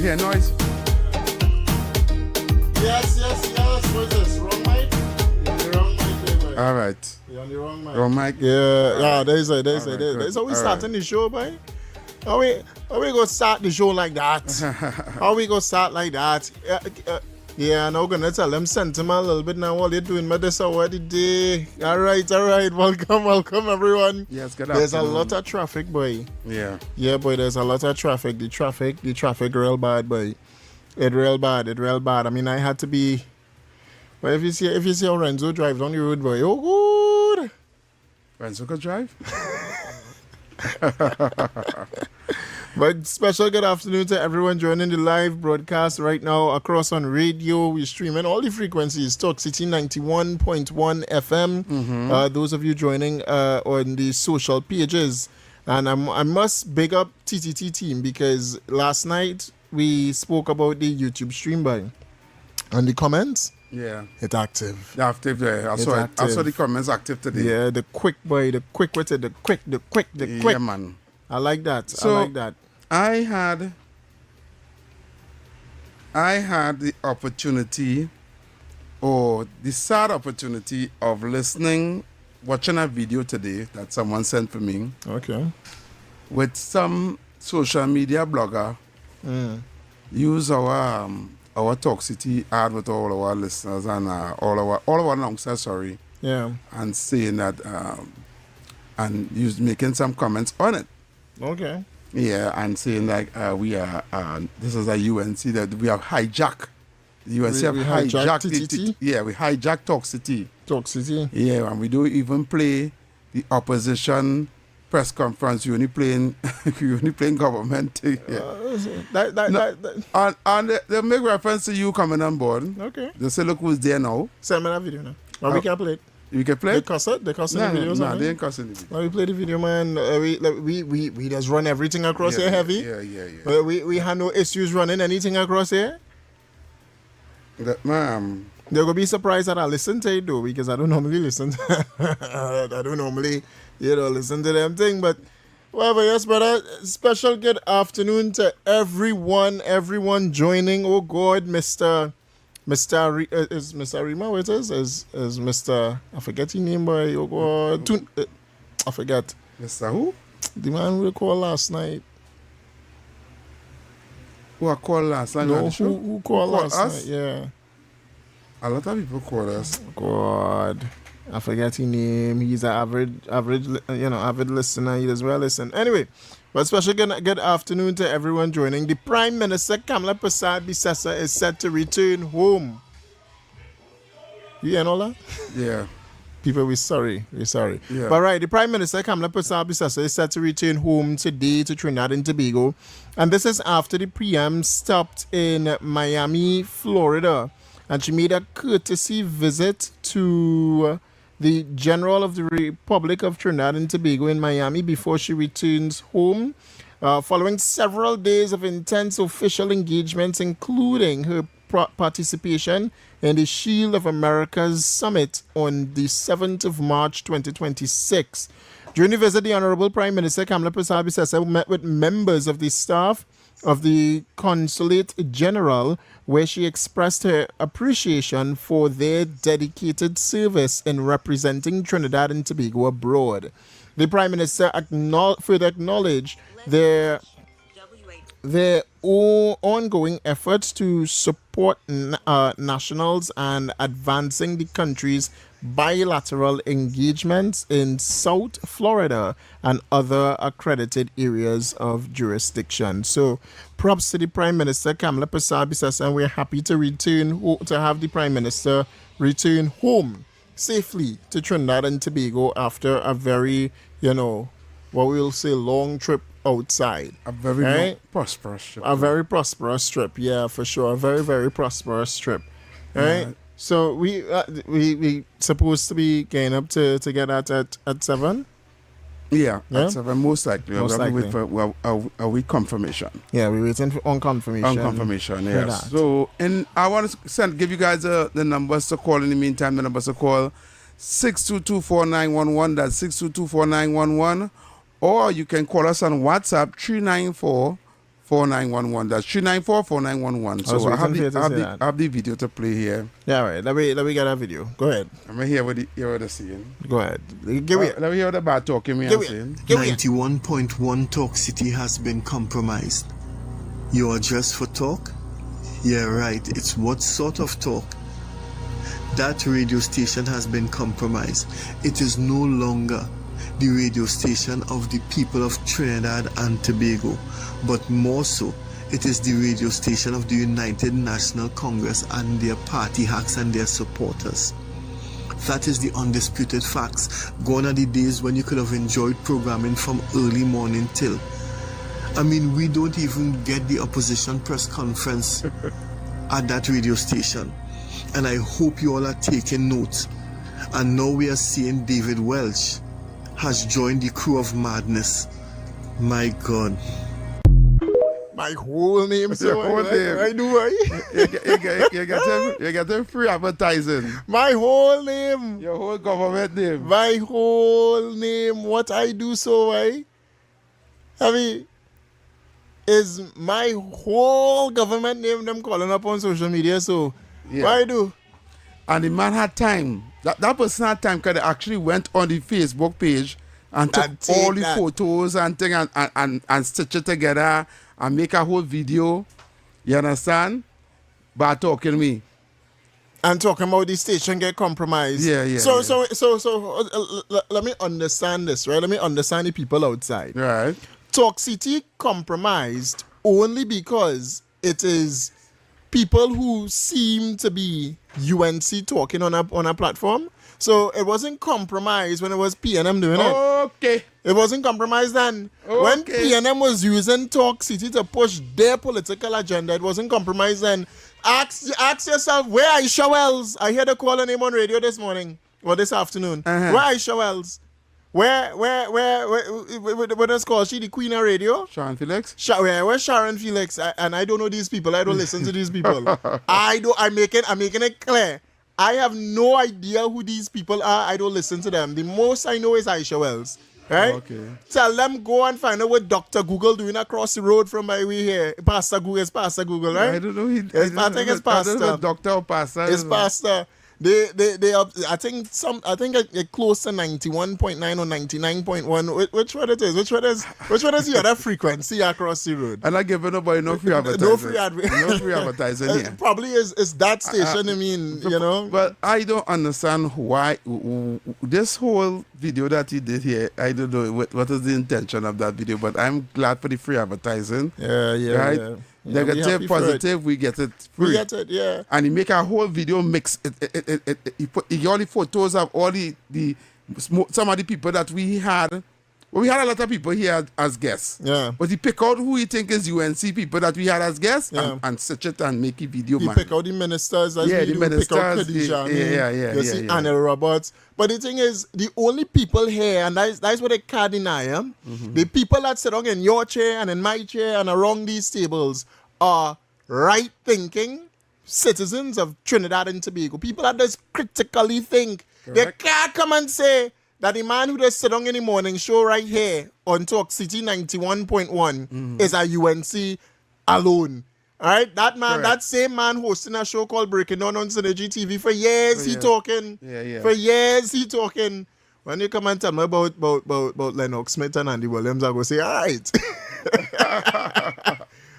hear noise? Yes. What's this? Wrong mic? You're on the wrong mic there, boy. All right. You're on the wrong mic. Wrong mic? Yeah, there's good. how we All starting the show, boy. How we gonna start the show like that? How we gonna start like that? Yeah, now gonna tell them sentiment a little bit now. What they doing, but this already day. All right. Welcome everyone. Yes, good There's afternoon. a lot of traffic, boy. Yeah, boy. There's a lot of traffic. The traffic real bad, boy. It real bad. I mean, I had to be. But if you see how Renzo drives on the road, boy, oh good. Renzo could drive? But special good afternoon to everyone joining the live broadcast right now across on radio. We're streaming all the frequencies. Talk City 91.1 FM. Those of you joining on the social pages. And I must big up TTT team because last night we spoke about the YouTube stream by. And the comments? Yeah. It's active. Active there. I saw the comments active today. Yeah, the quick boy, the quick with it, the quick. Yeah, man. I like that. So, I had the opportunity or the sad opportunity of watching a video today that someone sent for me. Okay. With some social media blogger use our Talk City ad with all our listeners and all our announcers, sorry. Yeah. And saying that and making some comments on it. Okay. Yeah, and saying like we are this is a UNC that we have hijacked. The UNC have hijacked TTT? we hijacked Talk City. Talk City. Yeah, and we don't even play the opposition press conference. You only playing government. Yeah. And they make reference to you coming on board. Okay. They say, look who's there now. Send me that video now. We can play it. You can play They it? cuss it? They cuss in the videos? No, they ain't cussing the video. We play the video, man. We just run everything across here heavy. Yeah. We have no issues running anything across here. They're going to be surprised that I listen to it, though, because I don't normally listen. I don't normally, listen to them thing. But, whatever, yes, brother. Special good afternoon to everyone joining. Oh, God, Mr. Rima, what it is Mr. I forget his name, boy. Oh, God. I forget. Mr. Who? The man we called last night. Who I called last night? No, who called last night? Yeah. A lot of people call us. God, I forget his name. He's an avid listener. He does well listen. Anyway, but special good afternoon to everyone joining. The Prime Minister Kamala Persad-Bissessar is set to return home. You hear all that? Yeah. People, we're sorry. Yeah. But right, the Prime Minister Kamala Persad-Bissessar is set to return home today to Trinidad and Tobago. And this is after the PM stopped in Miami, Florida. And she made a courtesy visit to the General of the Republic of Trinidad and Tobago in Miami before she returns home. Following several days of intense official engagements, including her participation in the Shield of Americas Summit on the 7th of March 2026. During the visit, the Honorable Prime Minister Kamala Persad-Bissessar met with members of the staff of the Consulate General, where she expressed her appreciation for their dedicated service in representing Trinidad and Tobago abroad. The Prime Minister further acknowledged their ongoing efforts to support nationals and advancing the country's bilateral engagements in South Florida and other accredited areas of jurisdiction. So, props to the Prime Minister Kamala Persad-Bissessar, and we're happy to have the Prime Minister return home safely to Trinidad and Tobago after a very, what we'll say, long trip outside. A very prosperous trip. A very prosperous trip, yeah, for sure. A very, very prosperous trip. Right? Yeah. So we supposed to be getting up to get that at 7? Yeah, at 7, most likely. Most likely. Wait for a week confirmation. Yeah, we're waiting on confirmation. On confirmation, yes. So, and I want to give you guys the numbers to call in the meantime. The numbers to call 622-4911. That's 622-4911. Or you can call us on WhatsApp 394 4911. That's 394-4911. So I have the video to play here. Yeah, right. Let me get that video. Go ahead. I'm going to hear what they're saying. Go ahead. Let me hear what the bad talking me and saying. 91.1 Talk City has been compromised. Your address for talk? Yeah, right. It's what sort of talk? That radio station has been compromised. It is no longer the radio station of the people of Trinidad and Tobago, but more so, it is the radio station of the United National Congress and their party hacks and their supporters. That is the undisputed facts. Gone are the days when you could have enjoyed programming from early morning till. I mean, we don't even get the opposition press conference at that radio station. And I hope you all are taking notes. And now we are seeing David Welch has joined the crew of madness. My God. My whole name, sir. Your whole name. I do, right? You get them free advertising. My whole name. Your whole government name. My whole name. What I do, so I mean, is my whole government name them calling up on social media, so what I do? And the man had time. That person had time because they actually went on the Facebook page and took all the photos and thing and stitch it together and make a whole video. You understand? By talking to me. And talking about the station get compromised. Yeah. So let me understand this, right? Let me understand the people outside. Right. Talk City compromised only because it is people who seem to be UNC talking on a platform. So it wasn't compromised when it was PNM doing it. Okay. It wasn't compromised then. Okay. When PNM was using Talk City to push their political agenda, it wasn't compromised then. Ask yourself, where are Aisha Wells? I heard her call her name on radio this morning or this afternoon. Where Aisha Wells? Where what is called? She the queen of radio? Sharon Felix? Where's Sharon Felix? And I don't know these people. I don't listen to these people. I'm making it clear. I have no idea who these people are. I don't listen to them. The most I know is Aisha Wells. Right? Okay. Tell them go and find out what Dr. Google doing across the road from my way here. Pastor Google, right? I don't know. I think it's Pastor. Doctor or Pastor. It's Pastor. They I think it close to 91.9 or 99.1. Which one it is? Which one is the other frequency across the road? And I give nobody no free advertising. No free advertising here. Probably is that station. I mean, you know. But I don't understand why this whole video that he did here. I don't know what is the intention of that video. But I'm glad for the free advertising. Yeah. Right. Yeah. Negative, positive, we get it free. We get it, yeah. And he make a whole video mix. He all the photos of all some of the people that we had. Well, we had a lot of people here as guests. Yeah. But he pick out who he think is UNC people that we had as guests and search it and make a video. He pick out the ministers. The ministers. Pick out Khadija. You see Anna Roberts. But the thing is, the only people here, and that's what they can't deny, the people that sit on in your chair and in my chair and around these tables are right-thinking citizens of Trinidad and Tobago. People that just critically think. Correct. They can't come and say that the man who just sit down in the morning show right here on Talk City 91.1 is a UNC alone. All right? That man, that same man hosting a show called Breaking Down on Synergy TV for years, he talking. Yeah. For years, he talking. When you come and tell me about Lennox Smith and Andy Williams, I go say, all right.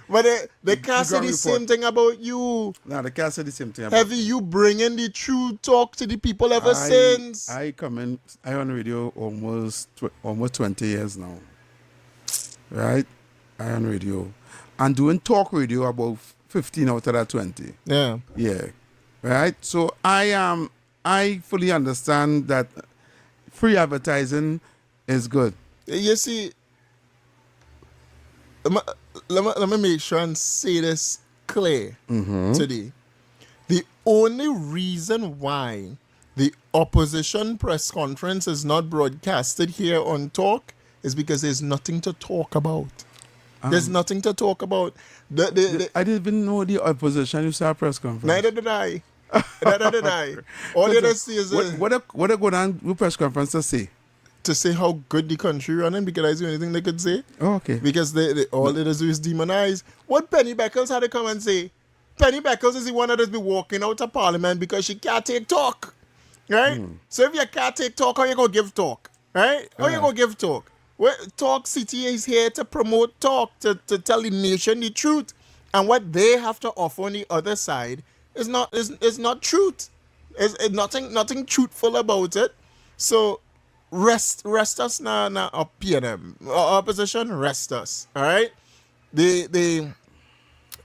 But they can't say the same thing about you. No, they can't say the same thing about Heavy, you bringing the true talk to the people ever since. I on radio almost 20 years now. Right? I on radio. And doing talk radio about 15 out of that 20. Yeah. Yeah. Right? So I fully understand that free advertising is good. You see, let me make sure and say this clear today. The only reason why the opposition press conference is not broadcasted here on Talk is because there's nothing to talk about. There's nothing to talk about. I didn't even know the opposition used to have press conference. Neither did I. All you just see is what they go down with press conference to say? to say how good the country running because that's the only thing they could say. Oh, okay. Because they all they do is demonize. What Penny Beckles had to come and say? Penny Beckles is the one that has been walking out of Parliament because she can't take talk. Right? So if you can't take talk, how you gonna give talk? Right? How you gonna give talk? Well, Talk City is here to promote talk, to tell the nation the truth. And what they have to offer on the other side is not truth. It's nothing truthful about it. So rest us now up PNM. Opposition, rest us. All right? They're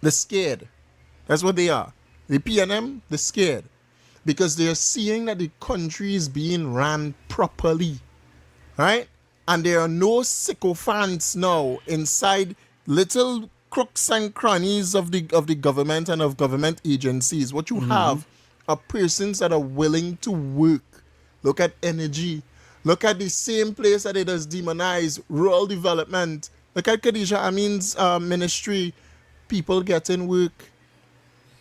scared. That's what they are. The PNM, they're scared. Because they're seeing that the country is being ran properly. Right? And there are no sycophants now inside little crooks and crannies of the government and of government agencies. What you have are persons that are willing to work. Look at energy. Look at the same place that it has demonized rural development. Look at Khadija Amin's ministry. People getting work.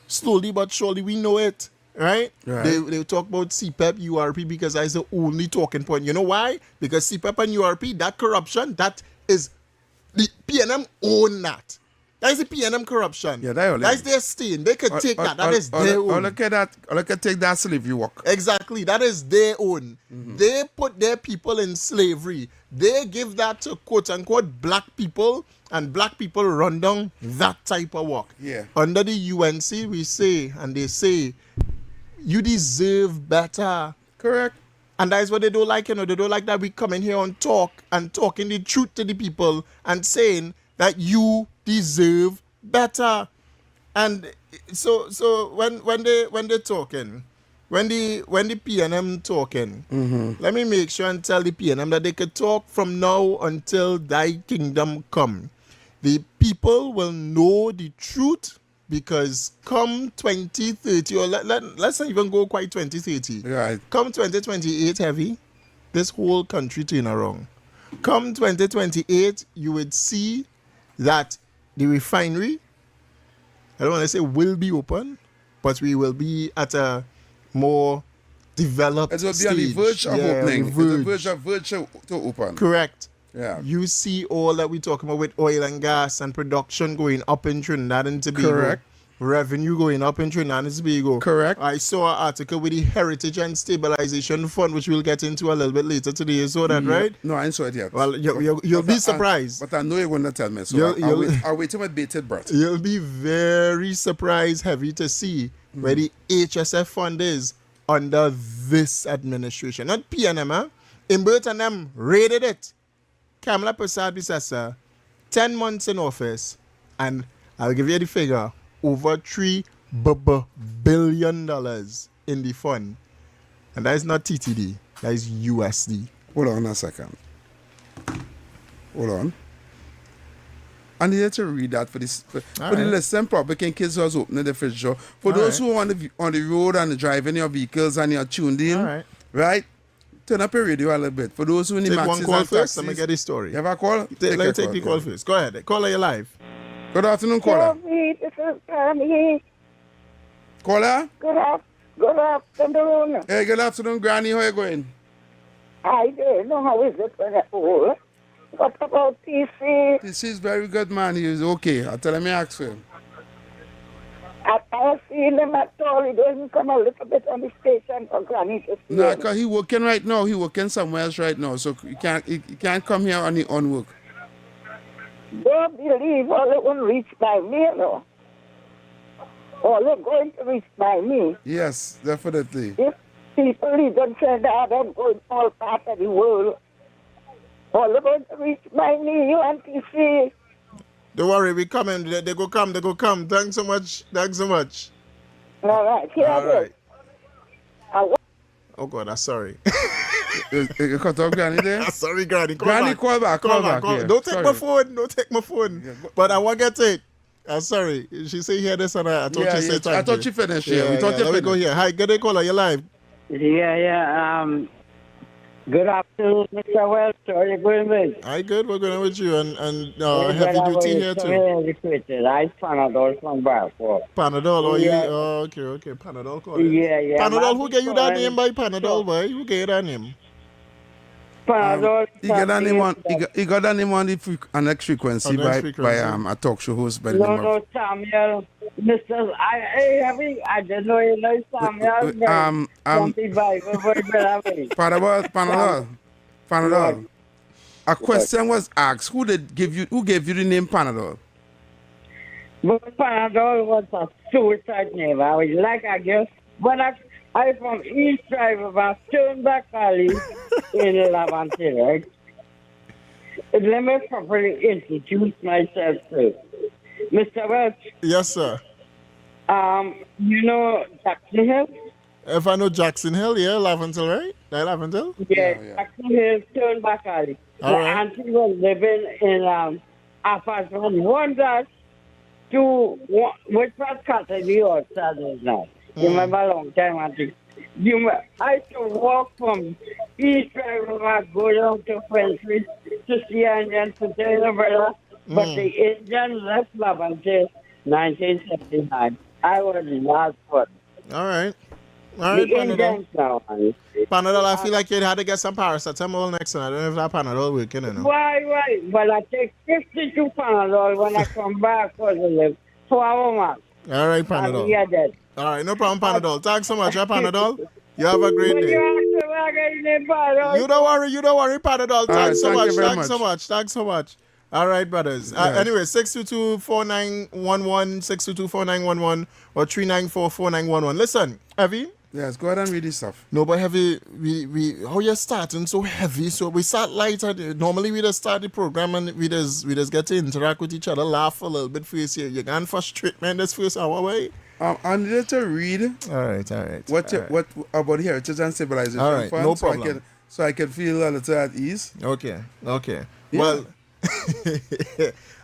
Slowly but surely, we know it. Right? They talk about CPEP, URP because that's the only talking point. You know why? Because CPEP and URP, that corruption, that is the PNM own that. That is the PNM corruption. Yeah, that's their stain. They could take that. That is their own. Look at that. Look at take that slavery work. Exactly. That is their own. They put their people in slavery. They give that to quote unquote black people, and black people run down that type of work. Yeah. Under the UNC, we say, and they say, you deserve better. Correct. And that is what they don't like, They don't like that we come in here and talking the truth to the people and saying that you deserve better. And so when they're talking, when the PNM talking, let me make sure and tell the PNM that they could talk from now until thy kingdom come. The people will know the truth. Because come 2030, or let's not even go quite 2030. Right. Come 2028, heavy, this whole country turn around. Come 2028, you would see that the refinery, I don't want to say will be open, but we will be at a more developed stage. It will be on the verge of opening. It's a verge to open. Correct. Yeah. You see all that we talking about with oil and gas and production going up in Trinidad and Tobago. Correct. Revenue going up in Trinidad and Tobago. Correct. I saw an article with the Heritage and Stabilization Fund, which we'll get into a little bit later today. You saw that, right? No, I ain't saw it yet. Well, you'll be surprised. But I know you're going to tell me, so I'll wait with bated breath. You'll be very surprised, heavy, to see where the HSF fund is under this administration. Not PNM, huh? Imbert and them raided it. Kamala Prasad Bisasa, 10 months in office, and I'll give you the figure, over $3 billion in the fund. And that is not TTD, that is USD. Hold on a second. Hold on. I needed to read that for this. For the listening public in case I was opening the fridge door. For those who are on the road and driving your vehicles and you're tuned in, right? Turn up your radio a little bit. For those who need take maxis one call and first, taxis, let me get this story. You have a call? Let me take the call first. Go ahead. Caller, you're live. Good afternoon, caller. This is Granny. Caller? Good afternoon. Hey, good afternoon, Granny. How are you going? I don't know how is it when it's old. What about TC? This is very good, man. He is okay. I'll tell him I ask for him. I seen him at all. He doesn't come a little bit on the station for Granny to see No, him. because he's working right now. He's working somewhere else right now. So he can't come here on his own work. Don't believe all it won't reach by me, you know. All it's going to reach by me. Yes, definitely. If people even say that I'm going all part of the world, all it's going to reach by me, you and TC. Don't worry, we coming. They go come. Thanks so much. All right, here All it right. is. Oh God, I'm sorry. You cut off Granny there? Sorry, Granny. Granny, call back. Yeah. Don't take Sorry. my phone. Don't take my phone. Yeah, but I won't get it. I'm sorry. She say hear this and I thought Yeah, she said I thought you finished. Yeah, we thought you Let me finished. go here. Hi, get a caller. You're live. Yeah. Good afternoon, Mr. Welch. How are you going, mate? Hi, good. We're going with you and heavy duty here too. I Panadol from Barford. Panadol. Oh, Yeah. okay. Panadol. Call it. Yeah. Panadol. Man, Who gave you that name by Panadol, boy? Who gave you that name? Panadol. He got that name on. He got that name on the next frequency On next by frequency. a talk show host by the No, name of. Samuel. Mr. I didn't know you know Samuel. From the Bible, Panadol. A question was asked. Who gave you the name Panadol? But Panadol was a suicide name. I was like, I guess, when I from East Drive about Turnback Alley in Lavante, right? Let me properly introduce myself to Mr. Welch. Yes, sir. You know Jackson Hill? If I know Jackson Hill, yeah, Laventille, right? That Laventille? Yeah, Jackson Hill, Turnback Alley. All The right. auntie was living in apartment 1-2, which was Cassidy or Saturday night. You remember a long time, auntie? I used to walk from East River, go down to French Street to see Indians to tell the brother, but the Indians left Lavante 1979. I was the last one. All right. All right, The Panadol. Indians now, honey. Panadol, I feel like you had to get some paracetamol next time. I don't know if that Panadol working, you know. Why? But I take 52 Panadol when I come back for the live 4 hours. All right, And Panadol. we are dead. All right, no problem, Panadol. Thanks so much, Panadol. You have a great When day. you ask me where I get the Panadol, You don't worry, Panadol. Thanks so thank much. you very Thanks so much. Thanks so much. All right, brothers. Anyway, 622-4911, 622-4911, or 394-4911. Listen, Heavy. Yes, go ahead and read this stuff. No, but Heavy, we how you starting so heavy? So we start light. Normally we just start the program and we just get to interact with each other, laugh a little bit first. You can't frustrate me in this first hour, way. I needed to read All right. what about heritage and civilization. All right, fund, no problem. So I can feel a little at ease. Okay. Yeah. Well,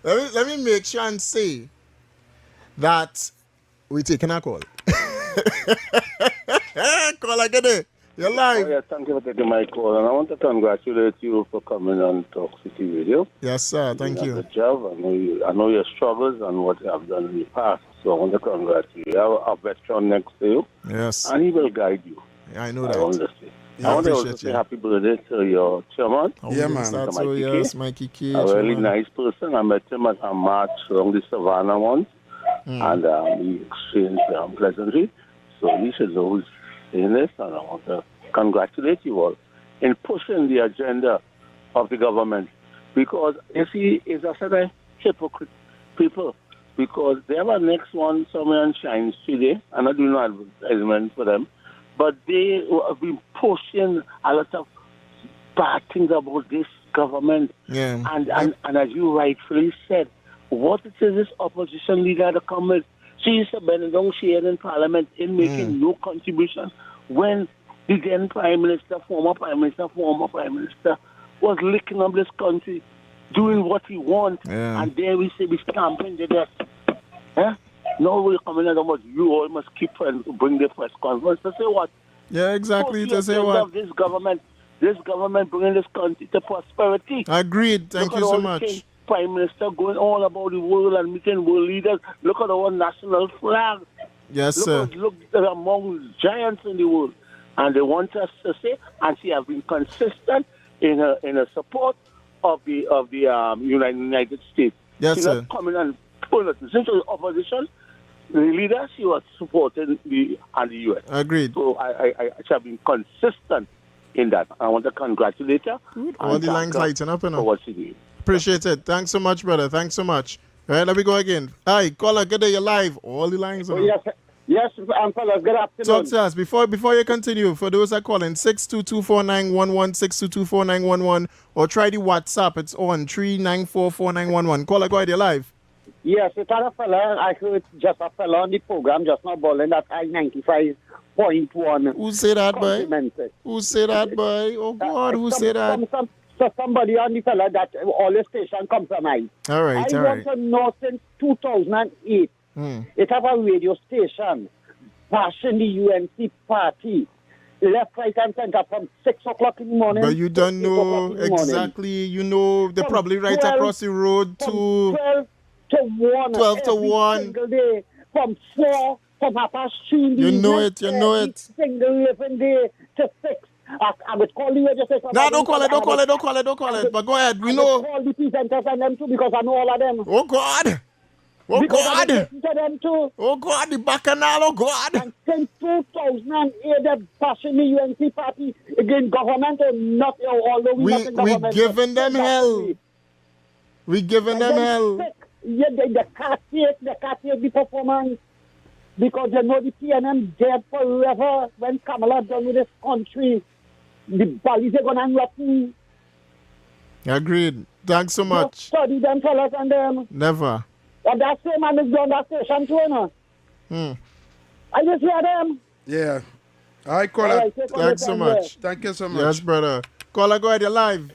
let me make sure and say that we're taking a call. Call again. You're live. Oh, yes, thank you for taking my call. And I want to congratulate you for coming on Talk City Radio. Yes, sir. Thank you. Good job. I know your struggles and what you have done in the past. So I want to congratulate you. You have a veteran next to you, Yes. and he will guide you. I know I want that. to say. Yeah, I I want to appreciate also say you. happy birthday to your chairman. Yeah, man. That's Mikey so, yes, Mikey K. A really chairman. nice person. I met him at a march along the Savannah once, and we exchanged pleasantry. So we should always say this, and I want to congratulate you all in pushing the agenda of the government. Because, you see, it's a set of hypocrite people. Because they have a next one somewhere in Shine today, and I do no advertisement for them, but they have been pushing a lot of bad things about this government. Yeah. And as you rightfully said, what it is this opposition leader to come with? She is spending down share in Parliament in making no contribution when the then former Prime Minister, was licking up this country, doing what he wants, Yeah. and there we say we stamping the desk. No, we're coming out about you all must keep and bring the press conference to say what? Yeah, exactly. Push To say the agenda what? of this government bringing this country to prosperity. Agreed. Thank Look you at so all much. the Prime Minister going all about the world and meeting world leaders. Look at our national flag. Yes, sir. Look among giants in the world. And they want us to say, and she has been consistent in her support of the United States. Yes, She's sir. not coming and pulling us into the opposition. The leader, she was supporting the U.S. Agreed. So she has been consistent in that. I want to congratulate her. Good. All and the thank lines her lighting up, you for know. what she did. Appreciate it. Thanks so much, brother. Thanks so much. All right, let me go again. Hi, caller, good day, you're live. All the lines are Yes, fellas, good afternoon. Talk to us. Before you continue, for those that are calling, 622-4911, 622-4911, or try the WhatsApp. It's on 394-4911. Caller, go ahead, you're live. Yes, it's a fella. I heard just a fella on the program just now bowling that I-95.1. Who say that, boy? Complimented. Who say that, boy? Oh, God, who say that? Somebody on the fella that all the station compromised. All right, I all want right. to know since 2008, it have a radio station bashing the UNC party. Left, right, and center from 6 o'clock in the morning. But you don't to 8 o'clock know in the morning. exactly, you know, they're From probably right 12 across the road From to 12 to 1. 12 to every 1. single day. From 4, from 3:30 in the You know evening, it, you know every it. single living day to 6. I would call you just say No, don't call it. But go ahead. We know. Call the presenters and them too because I know all of them. Oh God. Oh Because I God. listen to them too. Oh God, the bacchanal, oh God. And since 2008, they're bashing the UNC party against government and not, although we not in government. We giving them hell. We giving them hell. Yeah, they can't take the performance because they know the PNM dead forever when Kamala done with this country. The bodies are going to rotten. Agreed. Thanks so much. Study them fellas and them. Never. And that same man is down that station too, no? I just hear them. Yeah. All right, caller. Right, thanks so much. Thank you so much. Yes, brother. Caller, go ahead, you're live.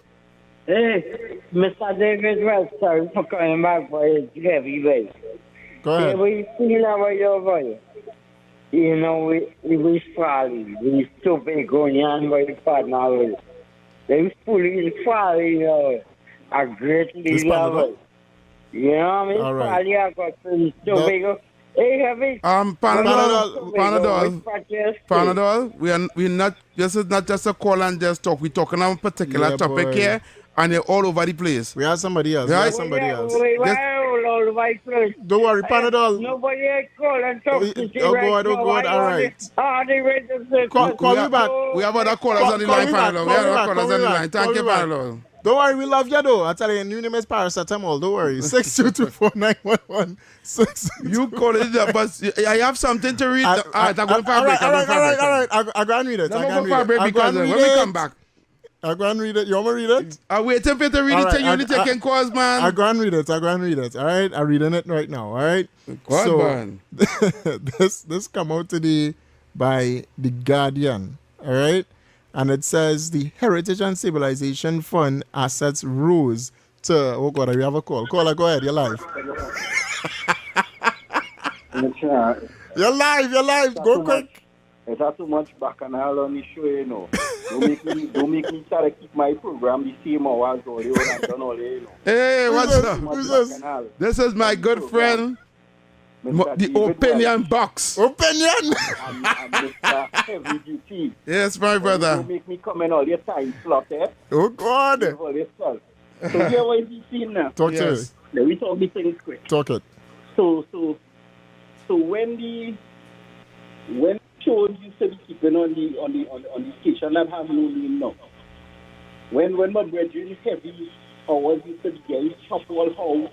Hey, Mr. David Welch, sorry for coming back for his heavy bass. Go ahead. Yeah, we feel about your voice. You know, we folly. We Tobagonian by the partner with. They fully folly, you know, a greatly level. You know what I mean? All right. Folly I got from Tobago. Hey, heavy. Panadol. We're not. This is not just a call and just talk. We're talking on a particular topic here, and they're all over the place. We have somebody else. Right? Don't worry, Panadol. Nobody call and talk to you. Oh God, all right. Call me back. We have other callers on the line, Panadol. We have other callers on the line. Thank you, Panadol. Don't worry, we love you though. I tell you, your name is paracetamol. Don't worry. 6224911. You call it, but I have something to read. All right. I'm going for a break. All right. I go and read it. I'm going for a break because when we come back. I go and read it. You want me to read it? I'm waiting for you to read it till you're taking calls, man. I go and read it. All right? I'm reading it right now. All right? Man. This come out today by The Guardian. All right? And it says the Heritage and Civilization Fund assets rose to... Oh, God, we have a call. Caller, go ahead. You're live. You're live. Go quick. It's not too much bacchanal on the show, you know. Don't make me try to keep my program the same hours or you know. Hey, what's up? Who's this? This is my good friend, the Opinion Box. Opinion? And Mr. Heavy Duty. Yes, my brother. Don't make me come in all your time slot, eh? Oh, God. All your stuff. So here what is he seeing now? Talk to me. Let me talk the things quick. Talk it. So when the shows used to be keeping on the station that have no name now. When my brethren heavy hours used to be getting chopped all how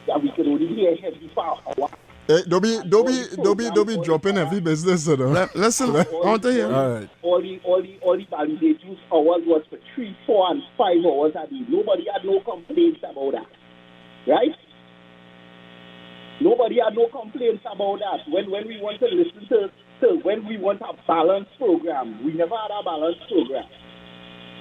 that we could only hear heavy for hour. Hey, don't be dropping heavy business, you know. Listen, I want to hear. All right. All the validated hours was for 3, 4, and 5 hours a day. Nobody had no complaints about that. Right? Nobody had no complaints about that. When we want to listen to when we want a balanced program, we never had a balanced program.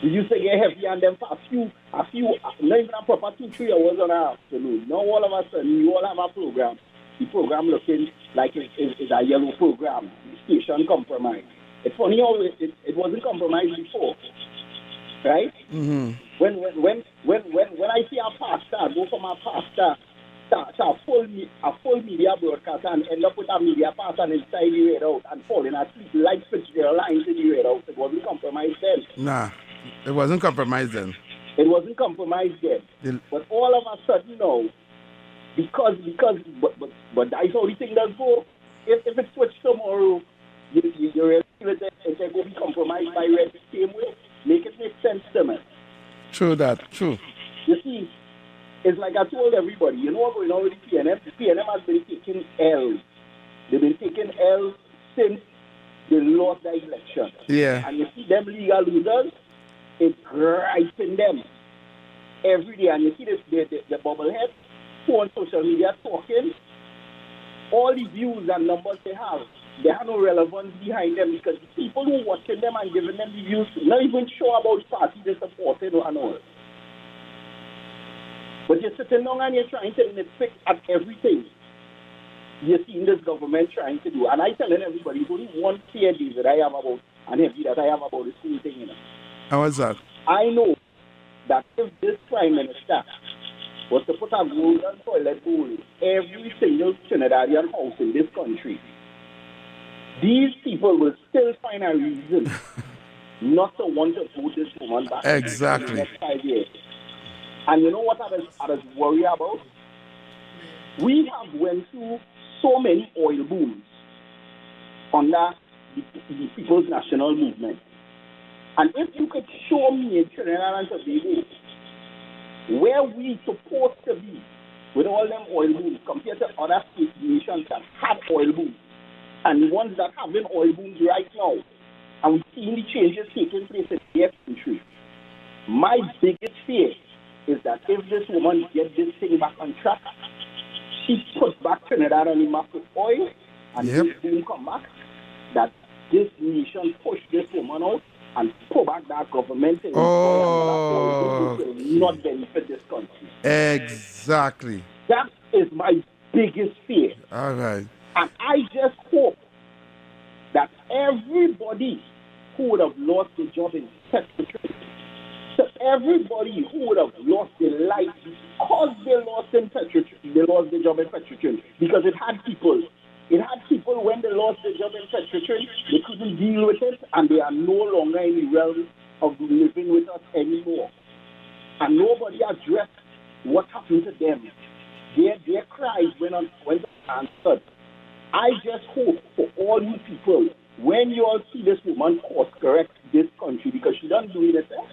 We used to get heavy on them for a few, not even a proper 2-3 hours on an afternoon. Now all of a sudden, you all have a program. The program looking like it's a yellow program. The station compromised. It's funny how it wasn't compromised before, right? Mm-hmm. When I see a pastor go from a pastor to a full media broadcast and end up with a media person inside the radio and falling asleep like Fitzgerald lines in the radio, it wasn't compromised then. Nah, it wasn't compromised then. It wasn't compromised then. But all of a sudden now, because but that's how the thing does go. If it switched tomorrow, you really feel it going to be compromised by red the same way. Make it make sense to me. True that. True. You see, it's like I told everybody, you know what's going on with the PNM? The PNM has been taking L. They've been taking L since they lost the election. Yeah. And you see them legal losers, it's griping them every day. And you see the bobblehead who on social media talking, all the views and numbers they have no relevance behind them because the people who are watching them and giving them the views not even sure about the party they supported and all. But you're sitting down and you're trying to nitpick at everything you're seeing this government trying to do. And I'm telling everybody, it's only one clear deal that I have about and heavy that I have about this whole thing, you know. And what's that? I know that if this Prime Minister was to put a golden toilet bowl in every single Trinidadian house in this country, these people will still find a reason not to want to vote this woman back Exactly. in the next 5 years. And you know what I was worried about? We have went through so many oil booms under the People's National Movement. And if you could show me in Trinidad and Tobago where we supposed to be with all them oil booms compared to other state nations that had oil booms and the ones that having oil booms right now, and we're seeing the changes taking place in their country, my biggest fear is that if this woman gets this thing back on track, she puts back Trinidad on the map with oil, and this boom come back, that this nation push this woman out and pull back that government and will not benefit this country. Exactly. That is my biggest fear. All right. And I just hope that everybody who would have lost their job in Petrochemical, so everybody who would have lost their life because they lost their job in Petrochemical, because it had people when they lost their job in Petrochemical, they couldn't deal with it, and they are no longer in the realm of living with us anymore. And nobody addressed what happened to them. Their cries went unanswered. I just hope for all you people, when you all see this woman course correct this country, because she doesn't do it herself,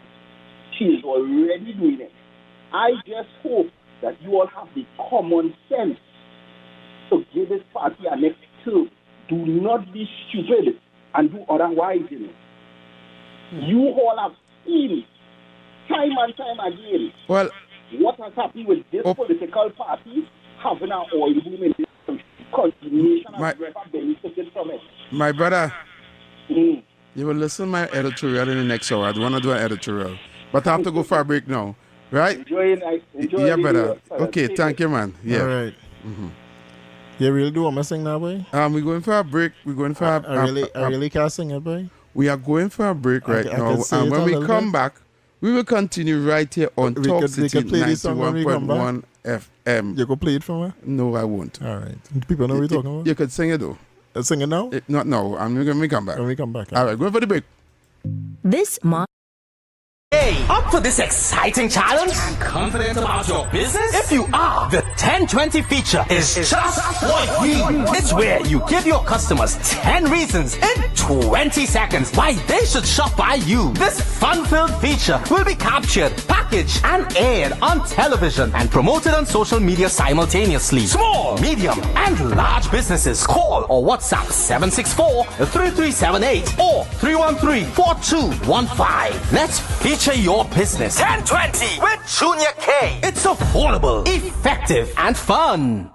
she is already doing it. I just hope that you all have the common sense to give this party a next term. Do not be stupid and do otherwise. You all have seen time and time again what has happened with this political party having an oil boom in this country, because the nation has never benefited from it. My brother, you will listen to my editorial in the next hour. I don't want to do an editorial, but I have to go for a break now, right? Enjoy yeah, brother. Okay, thank you, man. Yeah. All right. Mm-hmm. You really do what I'm saying now, boy? We're going for a break. We're going for I really can't sing it, boy. We are going for a break right now. And when we come back, we will continue right here on Talk City 91.1 FM. You go play it for me? No, I won't. All right. Do people know what we're talking about? You could sing it though. Sing it now? Not now. I'm going to come back. When we come back. All right, going for the break. This month. Hey, up for this exciting challenge? And confident about your business? If you are, the 1020 feature is just for you. It's where you give your customers 10 reasons in 20 seconds why they should shop by you. This fun-filled feature will be captured, packaged, and aired on television and promoted on social media simultaneously. Small, medium, and large businesses call or WhatsApp 764-3378 or 313-4215. Let's feature your business. 1020 with Junior K. It's affordable, effective, and fun.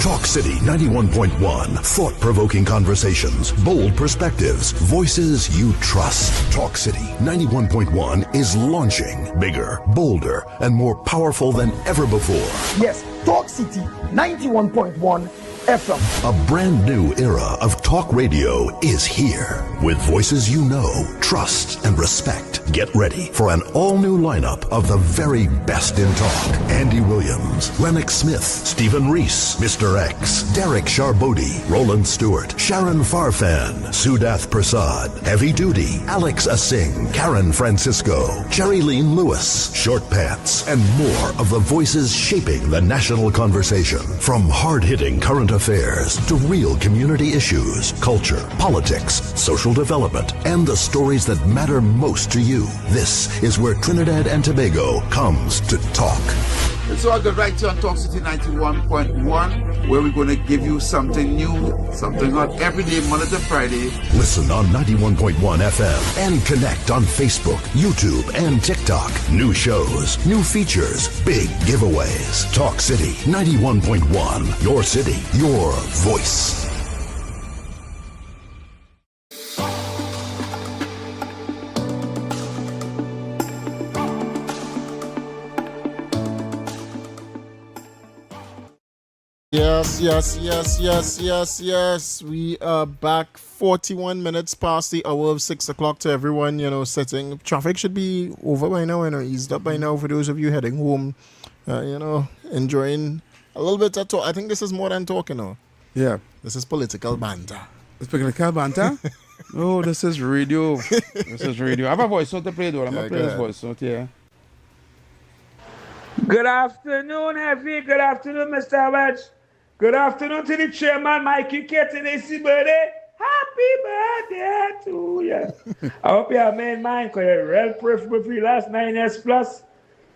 Talk City 91.1. Thought-provoking conversations, bold perspectives, voices you trust. Talk City 91.1 is launching bigger, bolder, and more powerful than ever before. Yes, Talk City 91.1 FM. A brand new era of talk radio is here. With voices you know, trust, and respect. Get ready for an all-new lineup of the very best in talk. Andy Williams, Lennox Smith, Stephen Reese, Mr. X, Derek Charbodi, Roland Stewart, Sharon Farfan, Sudath Prasad, Heavy Duty, Alex Asing, Karen Francisco, Jerry Lean Lewis, Short Pants, and more of the voices shaping the national conversation. From hard-hitting current affairs to real community issues, culture, politics, social development, and the stories that matter most to you. This is where Trinidad and Tobago comes to talk. It's all good right here on Talk City 91.1, where we're going to give you something new, something hot every day, Monday to Friday. Listen on 91.1 FM and connect on Facebook, YouTube, and TikTok. New shows, new features, big giveaways. Talk City 91.1. Your city, your voice. Yes. We are back 41 minutes past the hour of 6 o'clock to everyone, sitting. Traffic should be over by now, eased up by now for those of you heading home, enjoying a little bit of talk. I think this is more than talking now. Yeah. This is political banter. It's political banter? Oh, this is radio. This is radio. I have a voice note to play, though. I'm going to play this voice note here. Good afternoon, Heavy. Good afternoon, Mr. Welch. Good afternoon to the chairman, Mikey Ketton. It's his birthday. Happy birthday to you. I hope you have made mine because you're real preferable for the last 9 years plus.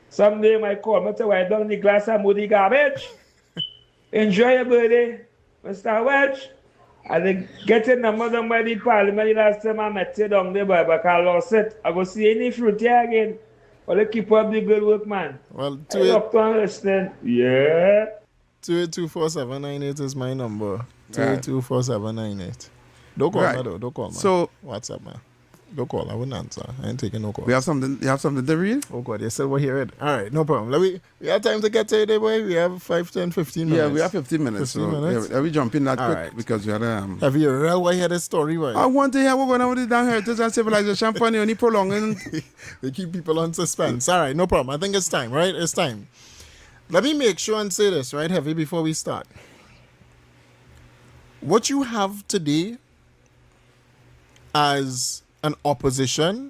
Someday you might call me to wipe down the glass of muddy garbage. Enjoy your birthday, Mr. Welch. I think getting the mother by the parliament the last time I met you down there, but I lost it. I go see any fruit here again. Well, keep up the good work, man. Well, listening. Yeah. 2824798 is my number. 2824798. Don't call me though. Don't call me. So what's up, man? Don't call. I wouldn't answer. I ain't taking no call. We have something. You have something to read? Oh God, you still were here. All right, no problem. We have time to get to it, boy. We have 5, 10, 15 minutes. Yeah, we have 15 minutes. 15 minutes. Yeah, we jump in that quick right. because we had Have you really heard the story, boy? I want to hear what's going on with the damn heritage and civilization funny only prolonging. They keep people on suspense. All right, no problem. I think it's time, right? It's time. Let me make sure and say this, right, Heavy, before we start. What you have today as an opposition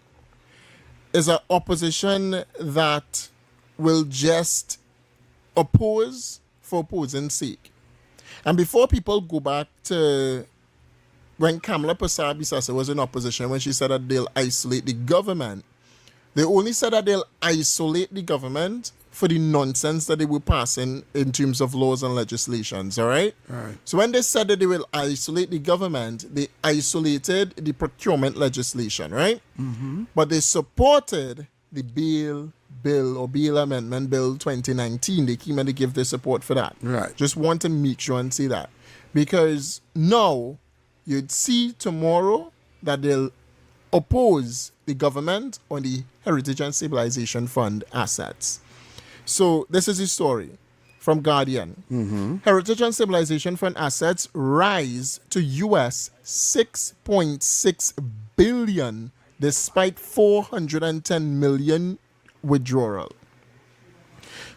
is an opposition that will just oppose for opposing's sake. And before people go back to when Kamala Persad-Bissessar was in opposition, when she said that they'll isolate the government, they only said that they'll isolate the government for the nonsense that they were passing in terms of laws and legislations, all right? So when they said that they will isolate the government, they isolated the procurement legislation, right? Mm-hmm. But they supported the Bill Amendment Bill 2019. They came and they give their support for that. Right. Just want to make sure and see that. Because now you'd see tomorrow that they'll oppose the government on the Heritage and Civilization Fund assets. So this is the story from Guardian. Mm-hmm. Heritage and Civilization Fund assets rise to US $6.6 billion despite $410 million withdrawal.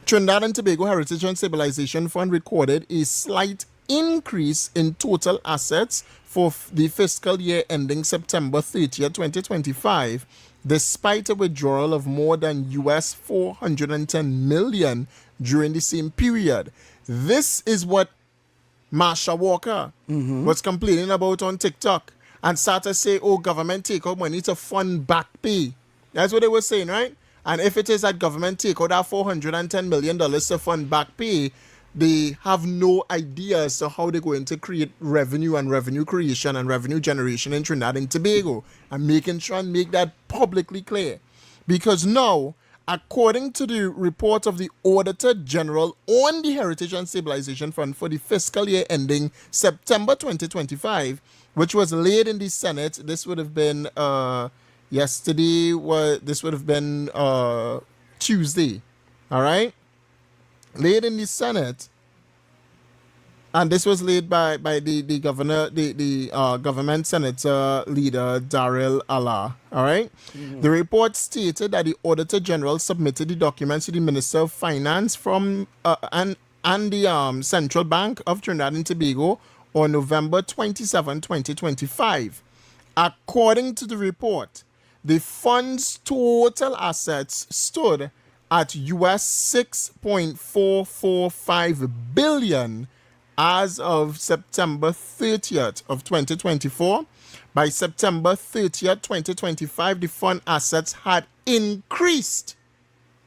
Trinidad and Tobago Heritage and Civilization Fund recorded a slight increase in total assets for the fiscal year ending September 30th, 2025, despite a withdrawal of more than US $410 million during the same period. This is what Marsha Walker was complaining about on TikTok and started to say, oh, government take out money to fund back pay. That's what they were saying, right? And if it is that government take out that $410 million to fund back pay, they have no idea as to how they're going to create revenue and revenue creation and revenue generation in Trinidad and Tobago. And making sure and make that publicly clear. Because now, according to the report of the Auditor General on the Heritage and Civilization Fund for the fiscal year ending September 2025, which was laid in the Senate, this would have been yesterday, this would have been Tuesday, all right? Laid in the Senate, and this was laid by the governor, the government senator leader Daryl Allah. All right. Mm-hmm. The report stated that the Auditor General submitted the documents to the Minister of Finance from and the Central Bank of Trinidad and Tobago on November 27, 2025. According to the report, the fund's total assets stood at US $6.445 billion as of September 30th of 2024. By September 30th, 2025, the fund assets had increased,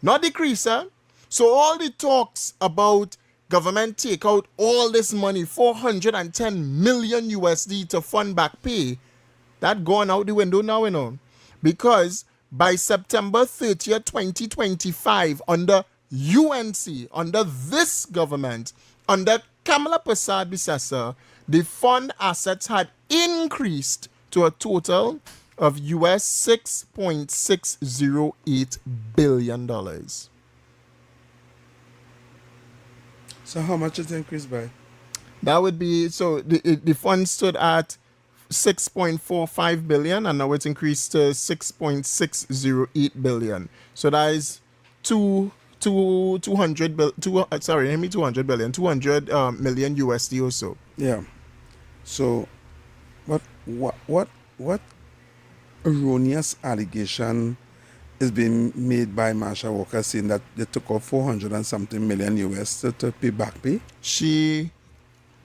not decreased. So all the talks about government take out all this money, $410 million USD to fund back pay, that gone out the window now, you know, because by September 30th, 2025, under UNC, under this government, under Kamala Persad-Bissessar, the fund assets had increased to a total of US $6.608 billion. So how much is it increased by? That would be, so the fund stood at $6.45 billion, and now it's increased to $6.608 billion. So that is 200 million USD or so. Yeah. So, what what erroneous allegation is being made by Marsha Walker saying that they took out 400 and something million US to pay back pay? She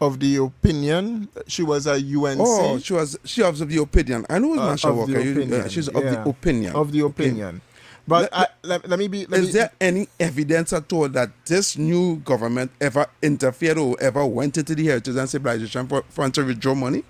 of the opinion, she was a UNC. Oh, she was of the opinion. I know it's Marsha Walker. She's of the opinion. Of the opinion. Okay. But let me be... Is there any evidence at all that this new government ever interfered or ever went into the Heritage and Civilization Fund to withdraw money?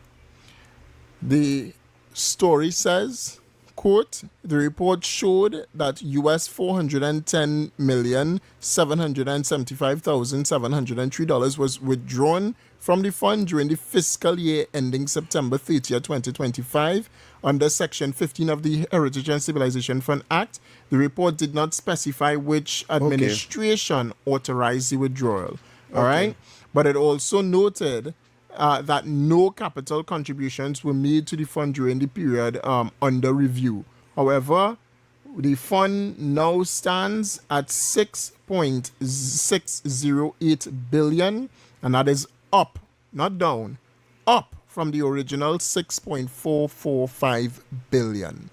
The story says, quote, the report showed that US $410,775,703 was withdrawn from the fund during the fiscal year ending September 30th, 2025, under Section 15 of the Heritage and Civilization Fund Act. The report did not specify which administration authorized the withdrawal. All right? But it also noted that no capital contributions were made to the fund during the period under review. However, the fund now stands at $6.608 billion, and that is up, not down, up from the original $6.445 billion.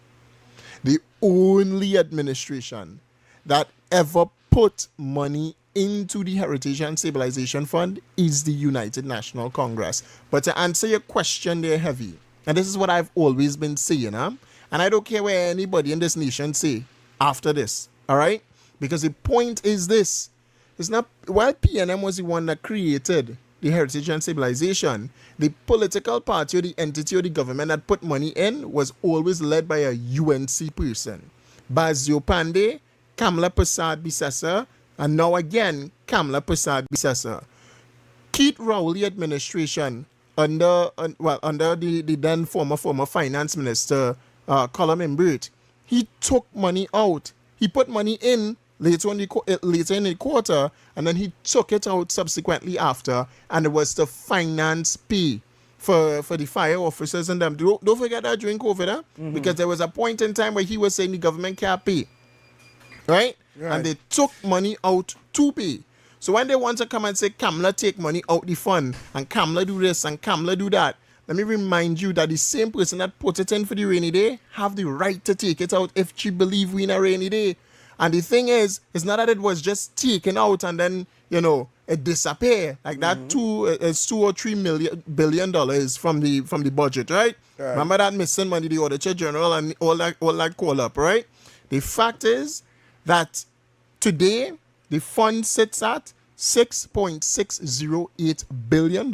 The only administration that ever put money into the Heritage and Civilization Fund is the United National Congress. But to answer your question there, Heavy, and this is what I've always been saying, and I don't care what anybody in this nation say after this, all right? Because the point is this. It's not, while PNM was the one that created the Heritage and Civilization, the political party or the entity or the government that put money in was always led by a UNC person. Bazio Pandey, Kamla Prasad Bisasa, and now again, Kamla Prasad Bisasa. Keith Rowley administration under the then former finance minister, Colum Imbert, he took money out. He put money in later in the quarter, and then he took it out subsequently after, and it was to finance pay for the fire officers and them. Don't forget that during COVID, because there was a point in time where he was saying the government can't pay. Right? And they took money out to pay. So when they want to come and say, Kamla take money out the fund, and Kamla do this, and Kamla do that, let me remind you that the same person that put it in for the rainy day have the right to take it out if she believe we in a rainy day. And the thing is, it's not that it was just taken out and then, it disappear. Like that $2 or $3 billion from the budget, right? Remember that missing money, the Auditor General and all that call up, right? The fact is that today the fund sits at $6.608 billion,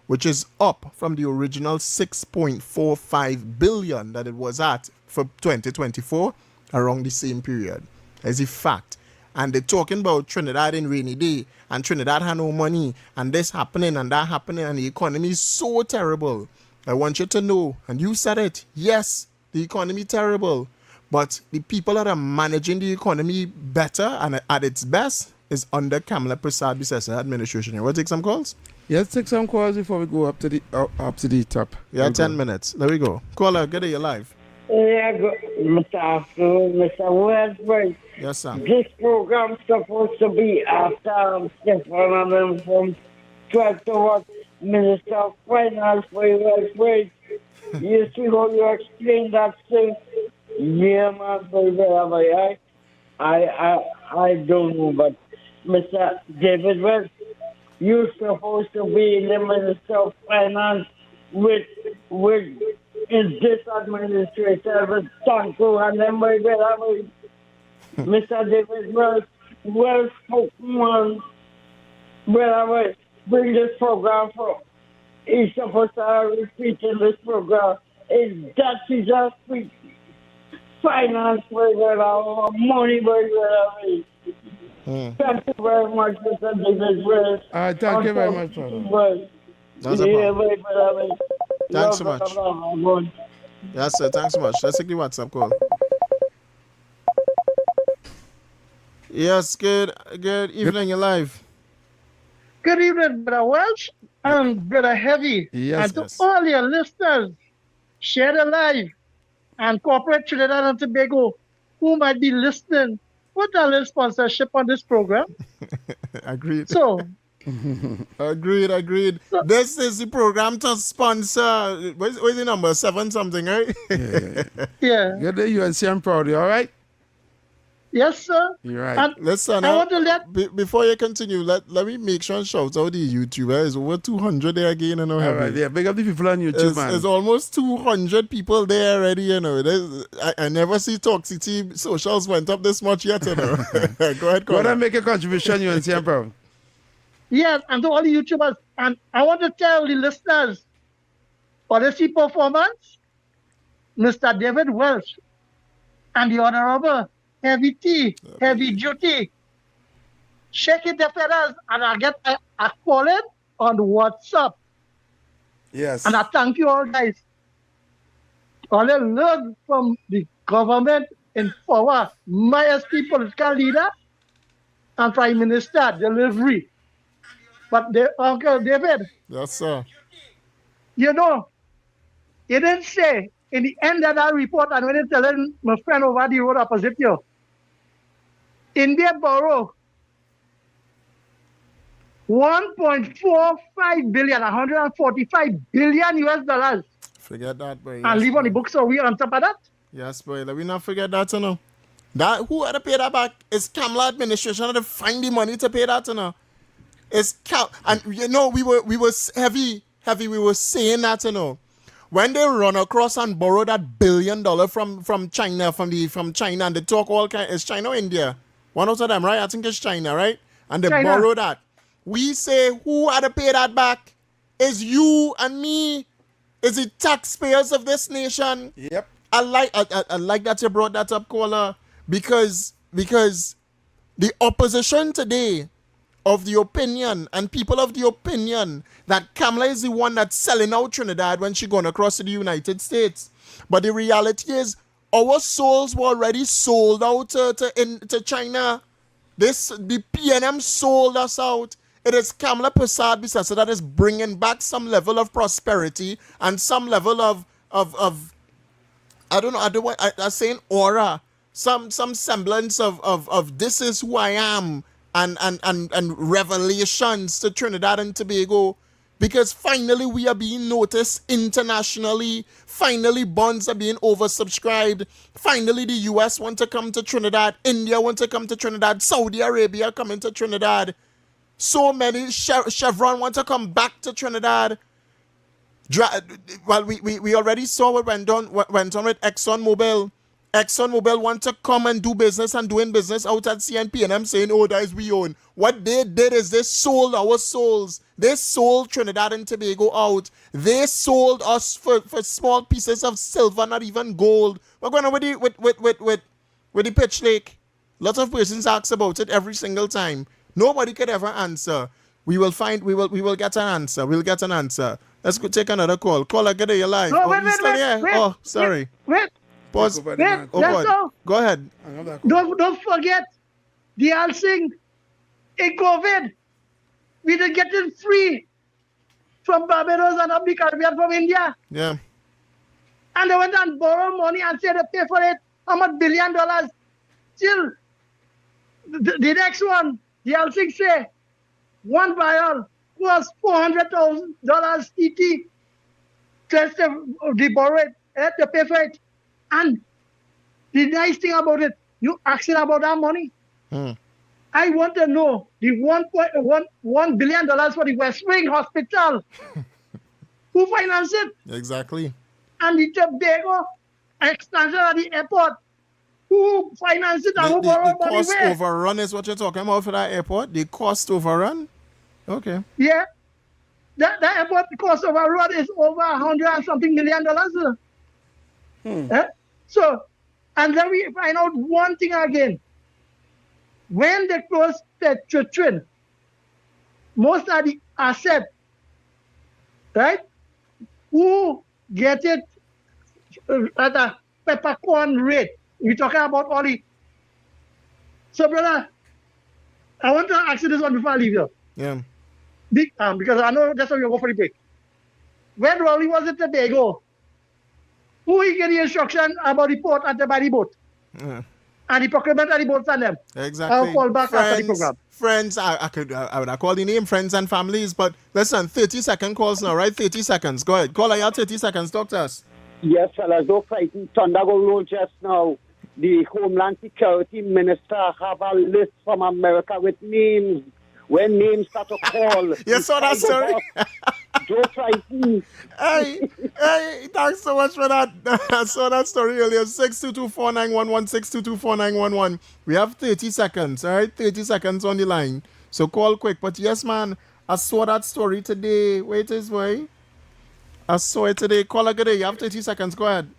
which is up from the original $6.45 billion that it was at for 2024 around the same period. As a fact. And they're talking about Trinidad in rainy day, and Trinidad had no money, and this happening and that happening, and the economy is so terrible. I want you to know, and you said it, yes, the economy terrible, but the people that are managing the economy better and at its best is under Kamla Prasad Bisasa administration. You want to take some calls? Yes, take some calls before we go up to the top. Yeah, 10 minutes. There we go. Caller, get it, you're live. Yeah, Mr. Afternoon, Mr. Westbrook. Yes, sir. This program supposed to be after Stephen from 12 to what Minister of Finance for Westbrook. You see how you explain that thing? Yeah, man, I don't know, but Mr. David West, you're supposed to be the Minister of Finance with in this administration with Tonko and then Mr. David well spoken man, bring this program for. He's supposed to repeat in this program. Is that is a speak finance our money Thank you very much, Mr. David Wells. Thank you very much, brother. That's a problem. Thanks so much. Yes, sir. Thanks so much. Let's take the WhatsApp call. Yes, good evening. You're live. Good evening, Brother Welch and Brother Heavy. Yes, and to all your listeners, share the live and corporate Trinidad and Tobago who might be listening. Put a little sponsorship on this program. Agreed. So, Agreed. This is the program to sponsor. What's the number? 7 something, right? Yeah. Good day, UNC. I'm proud of you, all right? Yes, sir. You're right. And Listen, I want to before you continue, let me make sure and shout out the YouTubers. It's over 200 there again, you know. All right, yeah, big up the people on YouTube, man. It's almost 200 people there already, you know. I never see Talk City socials went up this much yet, you know. Go ahead, Go ahead and make a contribution, UNC. I'm proud. Yes, and to all the YouTubers, and I want to tell the listeners, Odyssey Performance, Mr. David Welch, and the Honorable Heavy Duty, shake it the feathers, and I get a call in on WhatsApp. Yes. And I thank you all, guys. All I learned from the government in power, my esteemed political leader, and Prime Minister delivery. But Uncle David. Yes, sir. You know, he didn't say in the end of that report, and when he telling my friend over the road opposite you, India borrow 1.45 billion, 145 billion US dollars. Forget that, boy. And leave on the books, so we on top of that. Yes, boy. Let me not forget that, you know. That who had to pay that back? It's Kamala administration had to find the money to pay that, you know. It's and you know we were heavy. We were saying that, you know. When they run across and borrow that $1 billion from China, from China, and they talk all kind, it's China or India? One of them, right? I think it's China, right? And they borrow that. We say, who had to pay that back? Is you and me. Is it taxpayers of this nation? Yep. I like that you brought that up, caller, because the opposition today of the opinion and people of the opinion that Kamala is the one that's selling out Trinidad when she gone across to the United States. But the reality is our souls were already sold out to China. The PNM sold us out. It is Kamala Persad-Bissessar that is bringing back some level of prosperity and some level of I'm saying aura, some semblance of this is who I am and revelations to Trinidad and Tobago. Because finally we are being noticed internationally. Finally bonds are being oversubscribed. Finally the US want to come to Trinidad. India want to come to Trinidad. Saudi Arabia coming to Trinidad. So many. Chevron want to come back to Trinidad. Well, we already saw what went on with ExxonMobil. ExxonMobil want to come and do business and doing business out at CNP, and I'm saying, oh, that is we own. What they did is they sold our souls. They sold Trinidad and Tobago out. They sold us for small pieces of silver, not even gold. We're going on with the pitch lake. Lots of persons ask about it every single time. Nobody could ever answer. We will get an answer. We'll get an answer. Let's go take another call. Caller, get it, you're live. No, wait. Oh, sorry. Wait. Pause. Wait, oh, God. Go ahead. Don't forget the Alsing in COVID. We didn't get it free from Barbados and up the Caribbean from India. Yeah. And they went and borrowed money and said they pay for it. How much $1 billion? Still, the next one, the Alsing say, one barrel was $400,000 TT. Just they borrow it, they pay for it. And the nice thing about it, you asking about that money. I want to know the $1 billion for the West Wing Hospital. Who financed it? Exactly. And the Tobago extension at the airport. Who financed it and who borrowed money cost where? overrun is what you're talking about for that airport? The cost overrun? Okay. Yeah. That airport cost overrun is over $100 and something million. So, and then we find out one thing again. When they close Petro-Trin, most of the asset, right? Who get it at a peppercorn rate? We're talking about all the. So, brother, I want to ask you this one before I leave you. Yeah. Because I know that's how you go for the break. When Rolly was at Tobago, who he get the instruction about the port at the body boat? and the procurement and the both of them. Exactly. I'll call back after the Friends, program. friends, I would have called the name friends and families, but listen, 30-second calls now, right? 30 seconds. Go ahead. Call out 30 seconds. Talk to us. Yes, fellas, don't frighten. Thunder go roll just now. The Homeland Security Minister have a list from America with names. When names start to call. You saw that story? Don't frighten. Hey, thanks so much for that. I saw that story earlier. 622-4911, 622-4911. We have 30 seconds, all right? 30 seconds on the line. So call quick. But yes, man, I saw that story today. Wait, is way. I saw it today. Call a good day. You have 30 seconds. Go ahead.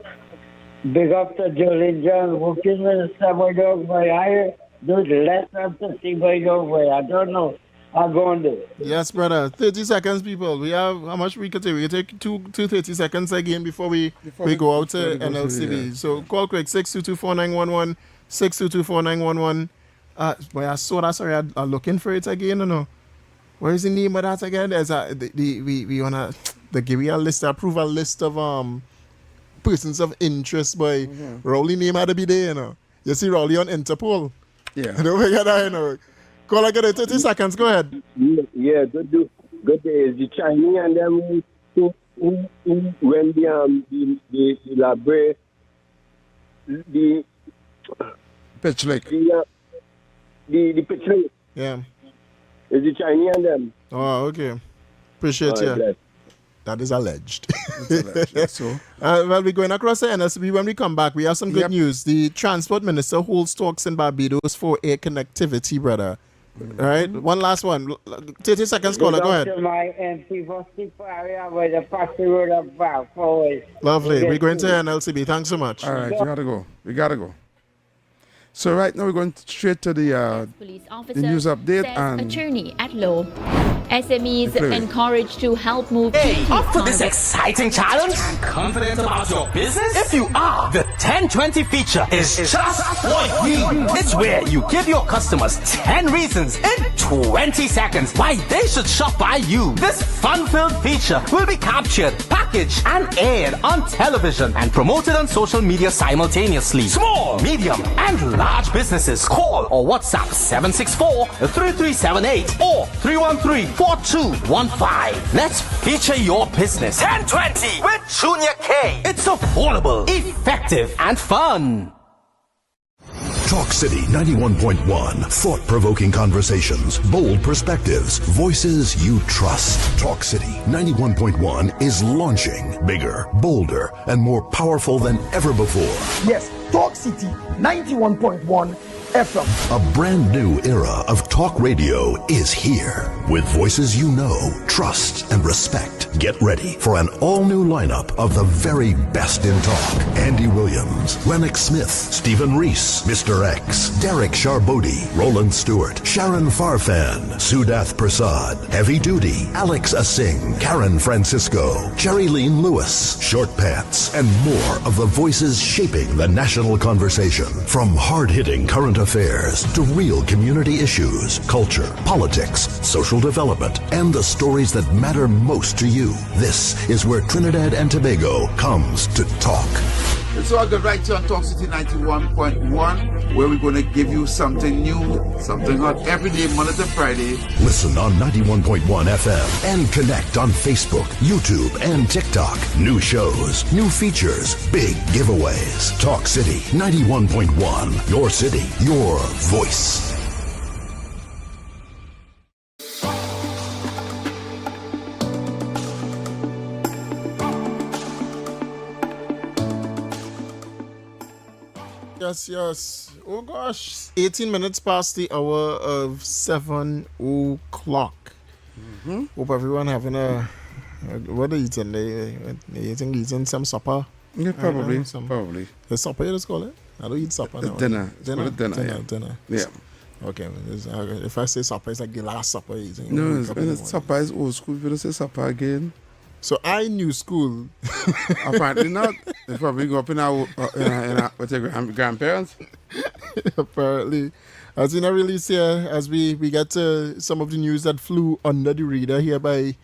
Big up to Julie John, working with the dog boy. I do less than 50 by dog boy. I don't know. I'm going to. Yes, brother. 30 seconds, people. We have how much we can take? We can take two 30 seconds again before we go out to NLCB. So call quick 622-4911, 622-4911. Boy, I saw that. Sorry, I'm looking for it again. No. Where is the name of that again? There's we wanna give you a list, approve a list of persons of interest. By Rowley name had to be there. You know. You see Rowley on Interpol. Yeah. Don't forget that. You know. Call again 30 seconds. Go ahead. Yeah, good day. The Chinese and them who when the library the pitch lake. The pitch lake. Yeah. Is the Chinese and them. Oh, okay. Appreciate you. Bless. That is alleged. So, well, we're going across the NSB. When we come back, we have some good news. The Transport Minister holds talks in Barbados for air connectivity, brother. All right, one last one. 30 seconds, caller. Go ahead. My MP for area where the Paxi Road of forward. Lovely. We're going to NLCB. Thanks so much. All right, we gotta go. So right now we're going straight to the news update and attorney at law. SMEs encouraged to help move. Hey, up for this exciting challenge? Confident about your business? If you are, the 1020 feature is just what we need. It's where you give your customers 10 reasons in 20 seconds why they should shop by you. This fun-filled feature will be captured, packaged, and aired on television and promoted on social media simultaneously. Small, medium, and large businesses call or WhatsApp 764-3378 or 313-4215. Let's feature your business. 1020 with Junior K. It's affordable, effective, and fun. Talk City 91.1. Thought-provoking conversations, bold perspectives, voices you trust. Talk City 91.1 is launching bigger, bolder, and more powerful than ever before. Yes, Talk City 91.1 FM. A brand new era of talk radio is here. With voices you know, trust, and respect. Get ready for an all-new lineup of the very best in talk. Andy Williams, Lennox Smith, Stephen Reese, Mr. X, Derek Charbodi, Roland Stewart, Sharon Farfan, Sudath Prasad, Heavy Duty, Alex Asing, Karen Francisco, Jerry Lean Lewis, Short Pants, and more of the voices shaping the national conversation. From hard-hitting current affairs to real community issues, culture, politics, social development, and the stories that matter most to you. This is where Trinidad and Tobago comes to talk. It's all good right here on Talk City 91.1, where we're going to give you something new, something hot every day, Monday to Friday. Listen on 91.1 FM and connect on Facebook, YouTube, and TikTok. New shows, new features, big giveaways. Talk City 91.1. Your city, your voice. Yes. Oh gosh. 18 minutes past the hour of 7 o'clock. Hope everyone having what are you eating? They eating some supper? Yeah, probably. Probably. The supper you just call it? I don't eat supper now. Dinner. Dinner. Yeah. Okay. If I say supper, it's like the last supper you're eating. No, supper is old school. If you don't say supper again. So I knew school. Apparently not. They probably go up in our with your grandparents. Apparently. As in a release here, as we get to some of the news that flew under the radar here by,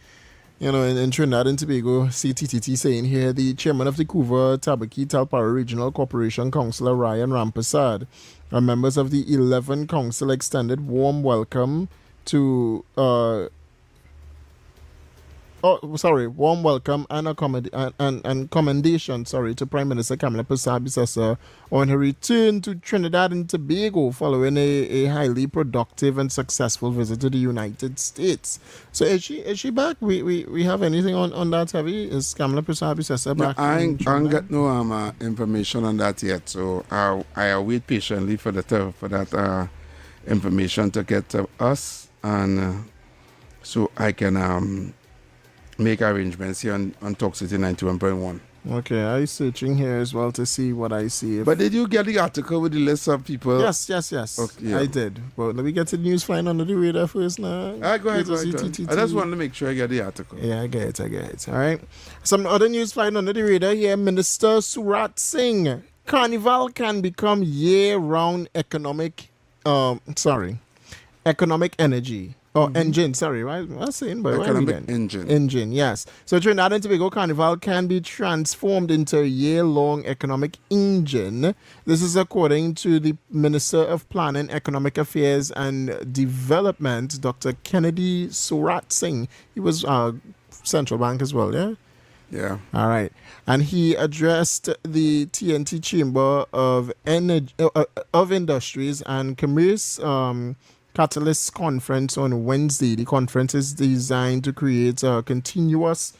in Trinidad and Tobago, CTTT saying here, the chairman of the Couva Tabaki Talpara Regional Corporation, Councillor Ryan Rampasad, Members of the 11 council extended warm welcome to warm welcome and commendation, to Prime Minister Kamala Persad-Bissessar on her return to Trinidad and Tobago following a highly productive and successful visit to the United States. So is she back? We have anything on that, heavy? Is Kamala Persad-Bissessar back? I ain't got no information on that yet, so I await patiently for that information to get to us, and so I can make arrangements here on Talk City 91.1. Okay, I'm searching here as well to see what I see. But did you get the article with the list of people? Yes. Okay, yeah. I did. But let me get to the news flying under the radar first now. Go ahead. I just wanted to make sure I get the article. Yeah, I get it. All right. Some other news flying under the radar here. Minister Surat Singh. Carnival can become year-round economic energy. Engine, right? I was saying, but economic engine. Engine, yes. So Trinidad and Tobago Carnival can be transformed into a year-long economic engine. This is according to the Minister of Planning, Economic Affairs and Development, Dr. Kennedy Surat Singh. He was Central Bank as well, yeah? Yeah. All right. And he addressed the TNT Chamber of Industries and Commerce Catalyst Conference on Wednesday. The conference is designed to create a continuous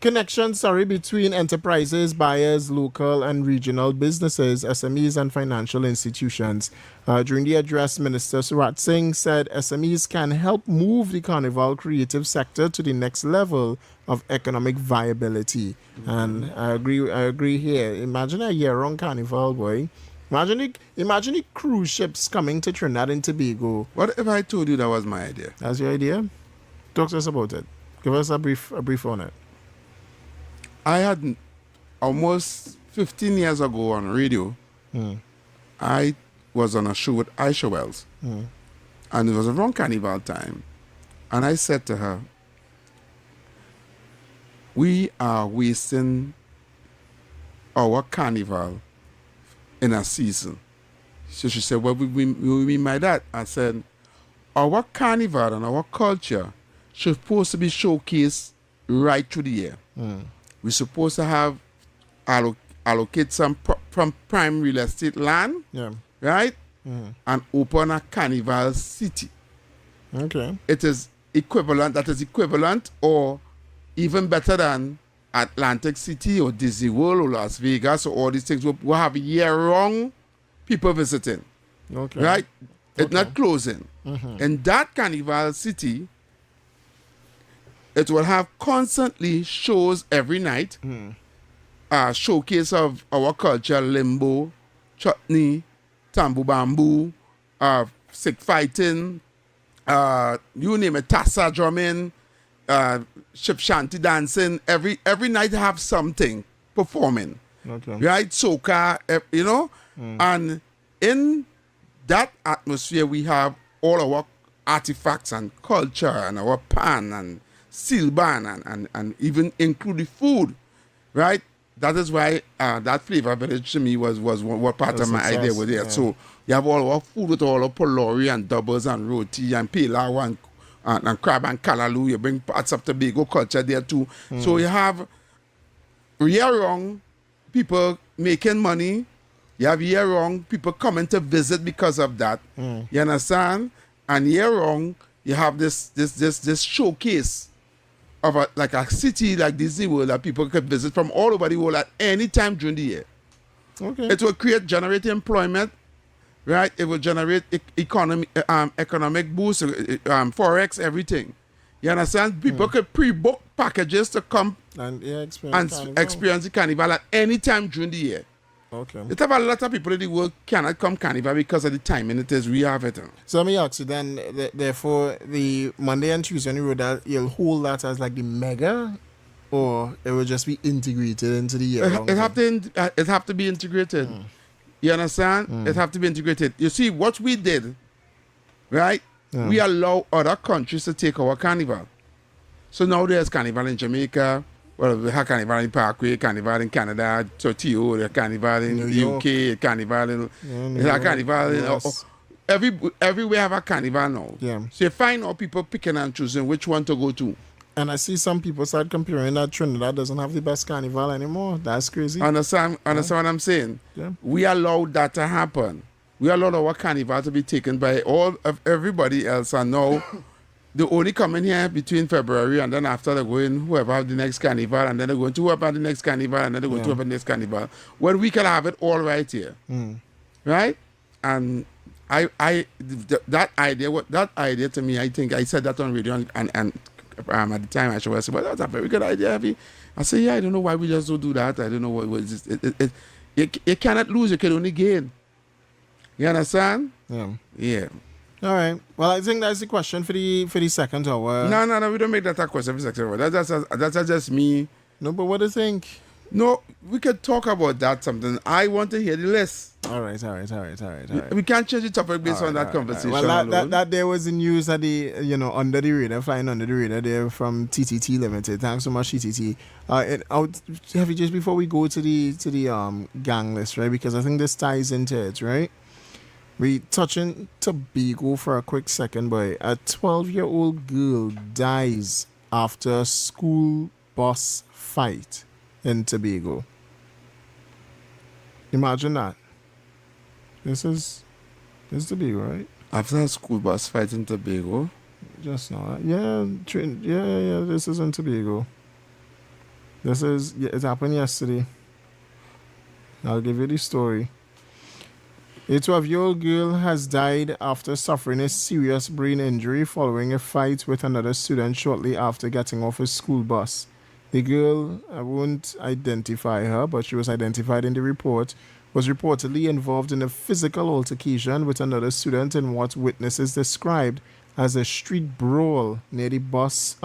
connection between enterprises, buyers, local and regional businesses, SMEs and financial institutions. During the address, Minister Surat Singh said SMEs can help move the carnival creative sector to the next level of economic viability. And I agree here. Imagine a year-round carnival, boy. Imagine the cruise ships coming to Trinidad and Tobago. What if I told you that was my idea? That's your idea? Talk to us about it. Give us a brief on it. I had almost 15 years ago on radio. I was on a show with Aisha Wells. And it was around carnival time. And I said to her, we are wasting our carnival in a season. So she said, what we mean by that? I said, our carnival and our culture should supposed to be showcased right through the year. We're supposed to have allocate some from prime real estate land, right? And open a carnival city. Okay. That is equivalent or even better than Atlantic City or Disney World or Las Vegas or all these things. We'll have year-round people visiting. Okay. Right? It's not closing. In that carnival city, it will have constantly shows every night. Showcase of our culture, limbo, chutney, tambu bamboo, sick fighting, you name it, tassa drumming, ship shanty dancing. Every night have something performing. Right? Soca, and in that atmosphere we have all our artifacts and culture and our pan and seal band and even include the food. Right? That is why that flavor village to me was what part of my idea was there. Yeah. So you have all our food with all our polori and doubles and roti and pilau and crab and kalaloo. You bring parts of Tobago culture there too. So you have year-round people making money. You have year-round people coming to visit because of that. You understand? And year-round you have this showcase of a city like Disney World that people could visit from all over the world at any time during the year. Okay. It will generate employment, right? It will generate economic boost, forex, everything. You understand? People could pre-book packages to come and experience the carnival at any time during the year. Okay. It's about a lot of people in the world cannot come carnival because of the timing it is. We have it. So let me ask you then, therefore, the Monday and Tuesday on the road, that you'll hold that as like the mega, or it will just be integrated into the year? It have to be integrated. You understand? It have to be integrated. You see, what we did, right? We allow other countries to take our carnival. So now there's carnival in Jamaica, well, we have Carnival in Parkway, Carnival in Canada, Tortillo, Carnival in New UK, Carnival in... New it's a York, Carnival in... US. Everywhere have a Carnival now. Yeah. So you find out people picking and choosing which one to go to. And I see some people start comparing that Trinidad doesn't have the best carnival anymore. That's crazy. Understand what I'm saying? Yeah. We allowed that to happen. We allowed our carnival to be taken by all of everybody else, and now they only come in here between February, and then after they're going whoever have the next carnival, and then they're going to whoever have the next carnival, and then they're going to whoever the next carnival. When we can have it all right here, right? And that idea to me, I think I said that on radio, and at the time I should say, well, that's a very good idea, Abby. I say, yeah, I don't know why we just don't do that. I don't know what was it. You cannot lose, you can only gain. You understand? Yeah. Yeah. All right. Well, I think that's the question for the second hour. No, we don't make that a question for the second hour. That's just me. No, but what do you think? No, we could talk about that something. I want to hear the list. All right. We can't change the topic based on that conversation. Well, that there was the news that under the radar, flying under the radar there from TTT Limited. Thanks so much, TTT. Have you just before we go to the gang list, right? Because I think this ties into it, right? We touching Tobago for a quick second, boy. A 12-year-old girl dies after a school bus fight in Tobago. Imagine that. This is Tobago, right? After a school bus fight in Tobago? Just not. Yeah. This is in Tobago. It happened yesterday. I'll give you the story. A 12-year-old girl has died after suffering a serious brain injury following a fight with another student shortly after getting off a school bus. The girl, I won't identify her, but she was identified in the report, was reportedly involved in a physical altercation with another student in what witnesses described as a street brawl near the bus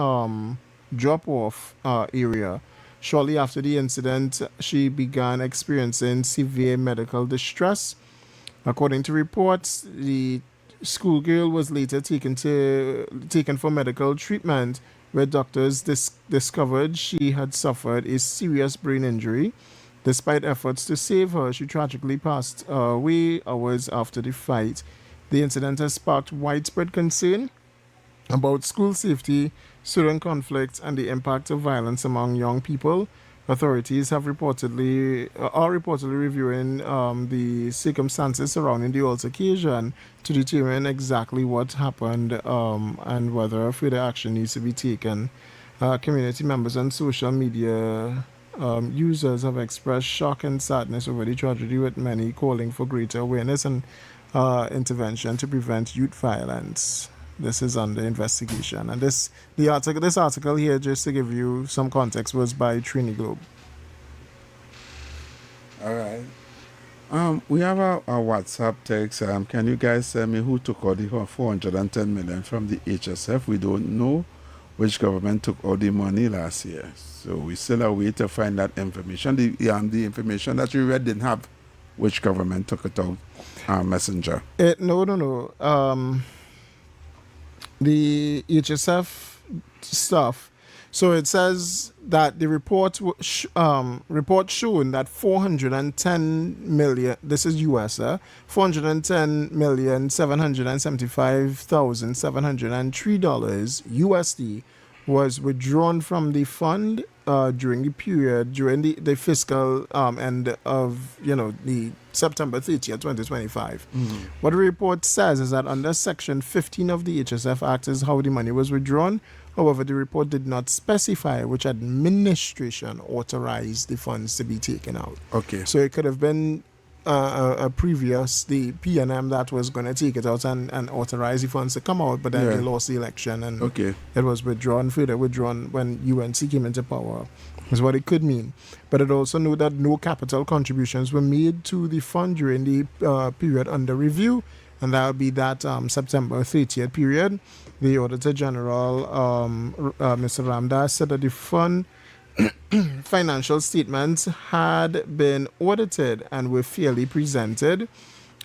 drop-off area. Shortly after the incident, she began experiencing severe medical distress. According to reports, the schoolgirl was later taken for medical treatment, where doctors discovered she had suffered a serious brain injury. Despite efforts to save her, she tragically passed away hours after the fight. The incident has sparked widespread concern about school safety, student conflicts, and the impact of violence among young people. Authorities are reportedly reviewing the circumstances surrounding the altercation to determine exactly what happened and whether further action needs to be taken. Community members and social media users have expressed shock and sadness over the tragedy, with many calling for greater awareness and intervention to prevent youth violence. This is under investigation, and this article here, just to give you some context, was by Trini Globe. All right. We have a WhatsApp text. Can you guys tell me who took all the 410 million from the HSF? We don't know which government took all the money last year, so we still are waiting to find that information. The information that we read didn't have which government took it out. Messenger. No. The HSF stuff. So it says that the report shown that 410 million, this is US, 410,775,703 USD was withdrawn from the fund during the fiscal end of the September 30th, 2025. What the report says is that under Section 15 of the HSF Act is how the money was withdrawn. However, the report did not specify which administration authorized the funds to be taken out. Okay. So it could have been the PNM that was going to take it out and authorize the funds to come out, but then they lost the election and it was further withdrawn when UNC came into power, is what it could mean. But it also knew that no capital contributions were made to the fund during the period under review, and that would be that September 30th period. The Auditor General, Mr. Ramdas, said that the fund financial statements had been audited and were fairly presented.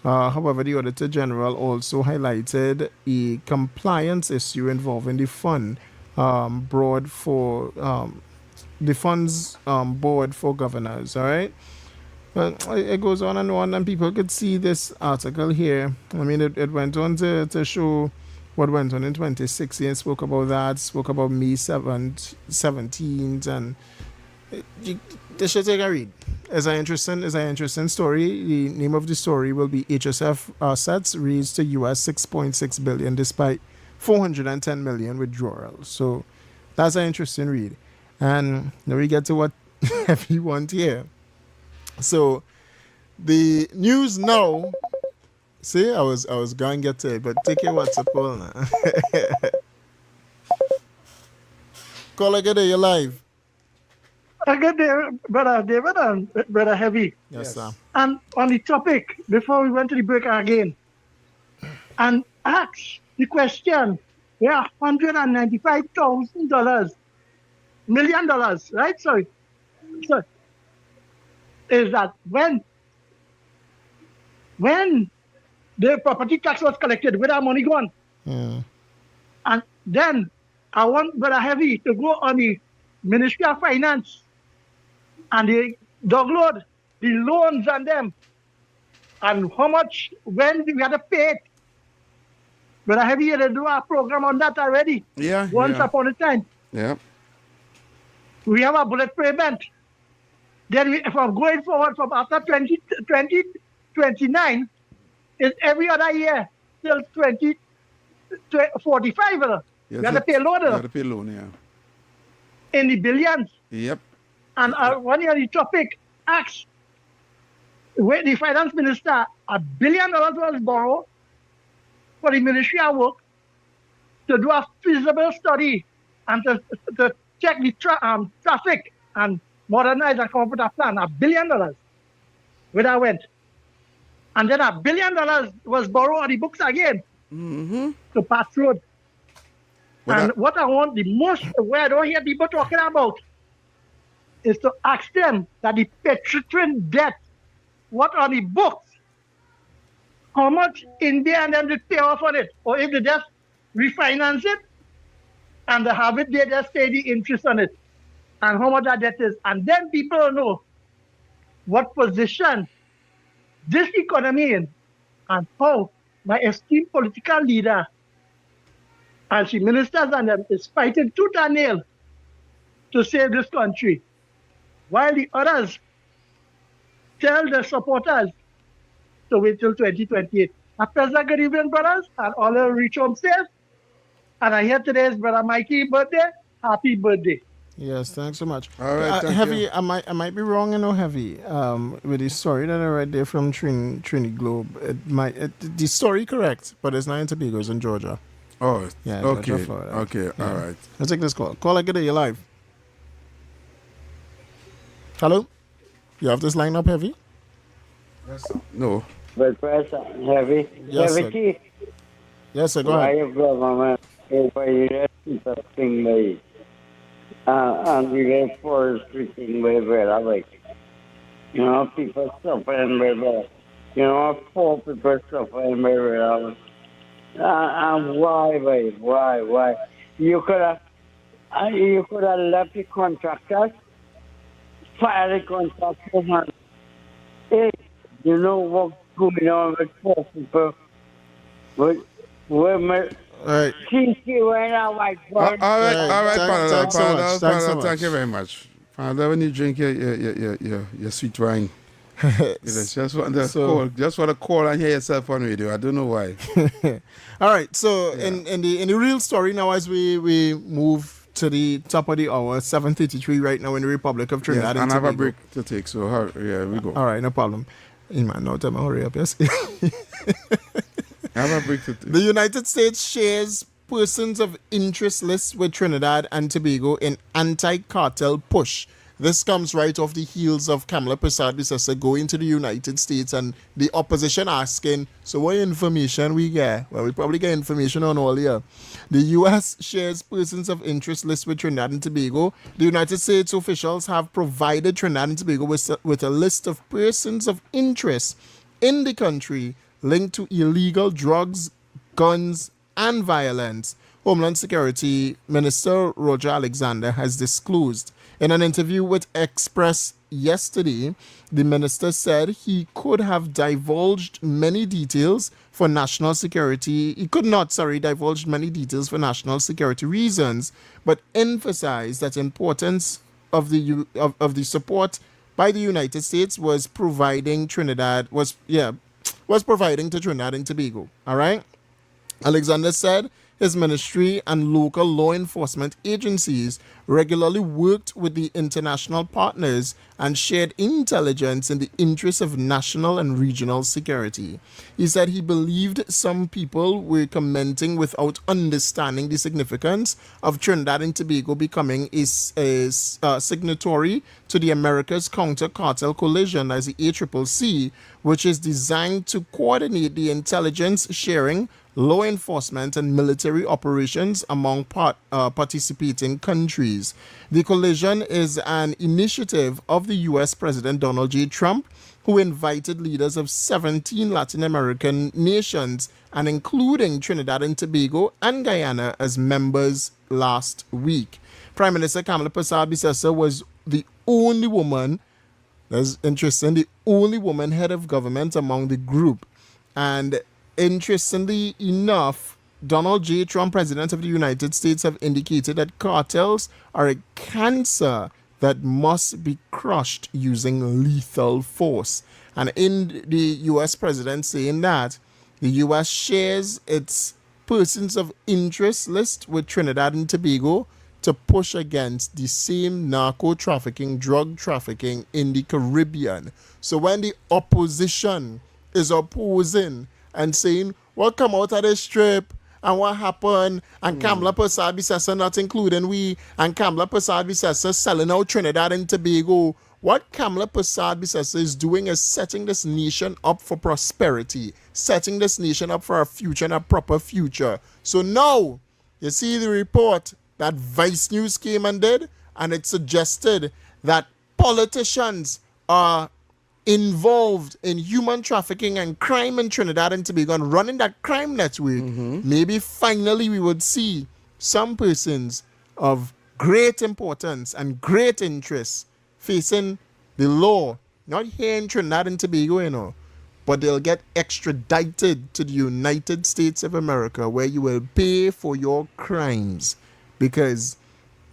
However, the Auditor General also highlighted a compliance issue involving the fund brought for the funds board for governors, all right? But it goes on, and people could see this article here. I mean, it went on to show what went on in 2016, spoke about that, spoke about May 17th, and this should take a read. It's an interesting story. The name of the story will be HSF assets raised to US $6.6 billion despite 410 million withdrawals. So that's an interesting read. And now we get to what we want here. So the news now. See, I was going to get to it, but take your WhatsApp call now. Call again, you're live. Good day, Brother David and Brother Heavy. Yes, sir. And on the topic, before we went to the break again, and ask the question, yeah, $195,000 million, right? So is that when the property tax was collected, where our money gone? Yeah. And then I want Brother Heavy to go on the Ministry of Finance and they download the loans on them and how much, when we had to pay it. Brother Heavy had to do a program on that already. Yeah. Once upon a time. Yeah. We have a bullet payment. Then if I'm going forward from after 2029, it's every other year till 2045. We have to pay loan. You have to pay loan, yeah. In the billions. Yep. And one year the topic asked where the finance minister $1 billion was borrowed for the Ministry of Work to do a feasible study and to check the traffic and modernize and come up with a plan. $1 billion. Where that went. And then $1 billion was borrowed on the books again to pass road. And what I want the most, where I don't hear people talking about, is to ask them that the Petrotrin debt, what on the books, how much India and them did pay off on it, or if they just refinance it and they have it, they just pay the interest on it, and how much that debt is. And then people know what position this economy in, and how my esteemed political leader and she ministers and them is fighting tooth and nail to save this country, while the others tell their supporters to wait till 2028. A pleasant good evening, brothers, and all will reach home safe. And I hear today is Brother Mikey's birthday. Happy birthday. Yes, thanks so much. All right, Heavy, you. I might be wrong, Heavy, with the story that I read there from Trini Globe. The story correct, but it's not in Tobago, it's in Georgia. Oh, yeah. Okay. Georgia, Florida. Okay. Yeah. All right. Let's take this call. Call again, you're live. Hello? You have this line up, Heavy? Yes, sir. No. But Heavy. Yes, Heavy sir. Yes, sir. Go ahead. Why government thing like and the forestry thing where like people suffering with poor people suffering with and why you could have left the contractors, fire the contractors, and hey, what's going on with poor people. But all right. Thank you very much. Father, when you drink your sweet wine, you just want to call and hear yourself on radio. I don't know why. All right. So in the real story now, as we move to the top of the hour, 7:33 right now in the Republic of Trinidad and Tobago. I have a break to take, so we go. All right, no problem. Hey man, no time, hurry up, yes. I have a break to take. The United States shares persons of interest lists with Trinidad and Tobago in anti-cartel push. This comes right off the heels of Kamala Prasad-Bissessar going to the United States and the opposition asking, so what information we get? Well, we probably get information on all here. The U.S. shares persons of interest list with Trinidad and Tobago. The United States officials have provided Trinidad and Tobago with a list of persons of interest in the country linked to illegal drugs, guns, and violence. Homeland Security Minister Roger Alexander has disclosed. In an interview with Express yesterday, the minister said he could have divulged many details for national security. He could not, divulge many details for national security reasons, but emphasized that importance of the support by the United States was providing to Trinidad and Tobago. All right. Alexander said his ministry and local law enforcement agencies regularly worked with the international partners and shared intelligence in the interest of national and regional security. He said he believed some people were commenting without understanding the significance of Trinidad and Tobago becoming a signatory to the America's Counter-Cartel Coalition as the ACCC, which is designed to coordinate the intelligence sharing, law enforcement and military operations among participating countries. The coalition is an initiative of the U.S. President Donald J. Trump, who invited leaders of 17 Latin American nations, and including Trinidad and Tobago and Guyana as members last week. Prime Minister Kamala Persad-Bissessar was the only woman, that's interesting, the only woman head of government among the group. And interestingly enough, Donald J. Trump, President of the United States, have indicated that cartels are a cancer that must be crushed using lethal force. And in the U.S. President saying that, the U.S. shares its persons of interest list with Trinidad and Tobago to push against the same narco-trafficking, drug trafficking in the Caribbean. So when the opposition is opposing and saying, what come out of this trip and what happened, and Kamala Persad-Bissessar not including we, and Kamala Persad-Bissessar selling out Trinidad and Tobago, what Kamala Persad-Bissessar is doing is setting this nation up for prosperity, setting this nation up for a future and a proper future. So now, you see the report that Vice News came and did, and it suggested that politicians are involved in human trafficking and crime in Trinidad and Tobago and running that crime network. Maybe finally we would see some persons of great importance and great interest facing the law, not here in Trinidad and Tobago, but they'll get extradited to the United States of America, where you will pay for your crimes. Because,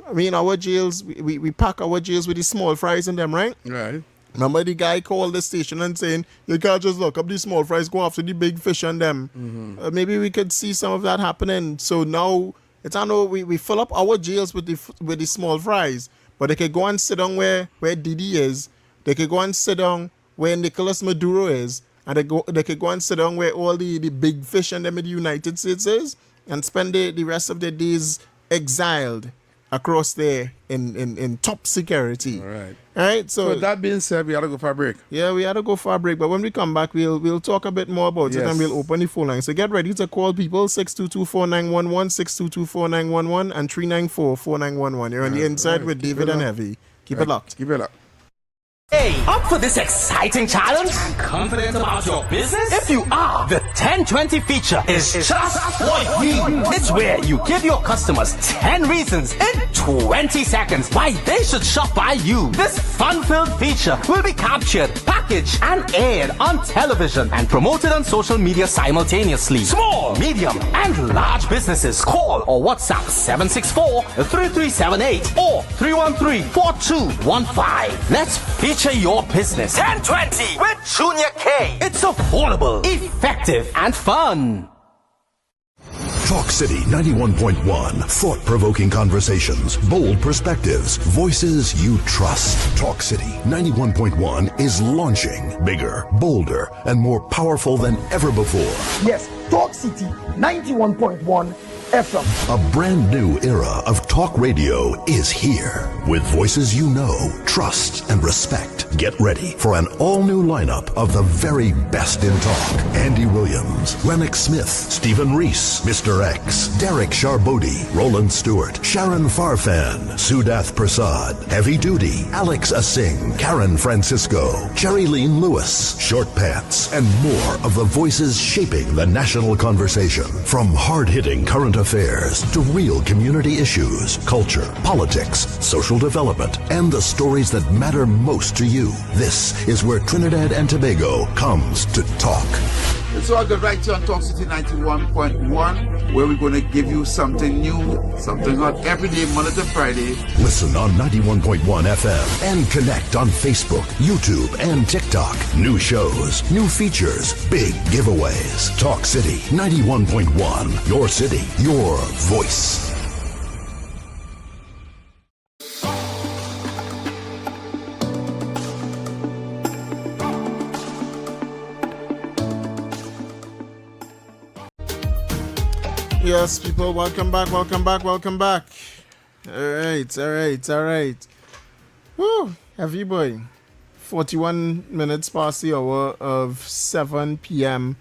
our jails, we pack our jails with the small fries in them, right? Right. Remember the guy called the station and saying, you can't just lock up the small fries, go after the big fish and them. Maybe we could see some of that happening. So now, we fill up our jails with the small fries, but they could go and sit down where Didi is. They could go and sit down where Nicolas Maduro is. And they could go and sit down where all the big fish and them in the United States is, and spend the rest of their days exiled across there in top security. All right. So with that being said, we had to go for a break. Yeah, we had to go for a break. But when we come back, we'll talk a bit more about it, and we'll open the phone line. So get ready to call people 622-4911, 622-4911, and 394-4911. You're on the inside with David and Heavy. Keep it locked. Keep it locked. Hey, up for this exciting challenge? Confident about your business? If you are, the 1020 feature is just what we need. It's where you give your customers 10 reasons in 20 seconds why they should shop by you. This fun-filled feature will be captured, packaged, and aired on television and promoted on social media simultaneously. Small, medium, and large businesses call or WhatsApp 764-3378 or 313-4215. Let's feature your business. 1020 with Junior K. It's affordable, effective, and fun. Talk City 91.1. Thought-provoking conversations, bold perspectives, voices you trust. Talk City 91.1 is launching bigger, bolder, and more powerful than ever before. Yes, Talk City 91.1 FM. A brand new era of talk radio is here, with voices you know, trust, and respect. Get ready for an all-new lineup of the very best in talk. Andy Williams, Lennox Smith, Stephen Reese, Mr. X, Derek Charbodi, Roland Stewart, Sharon Farfan, Sudath Prasad, Heavy Duty, Alex Asing, Karen Francisco, Cherry Lean Lewis, Short Pants, and more of the voices shaping the national conversation. From hard-hitting current affairs to real community issues, culture, politics, social development, and the stories that matter most to you. This is where Trinidad and Tobago comes to talk. It's all good right here on Talk City 91.1, where we're going to give you something new, something hot every day, Monday to Friday. Listen on 91.1 FM and connect on Facebook, YouTube, and TikTok. New shows, new features, big giveaways. Talk City 91.1, your city, your voice. Yes, people, welcome back. All right. Woo, heavy boy. 41 minutes past the hour of 7 p.m.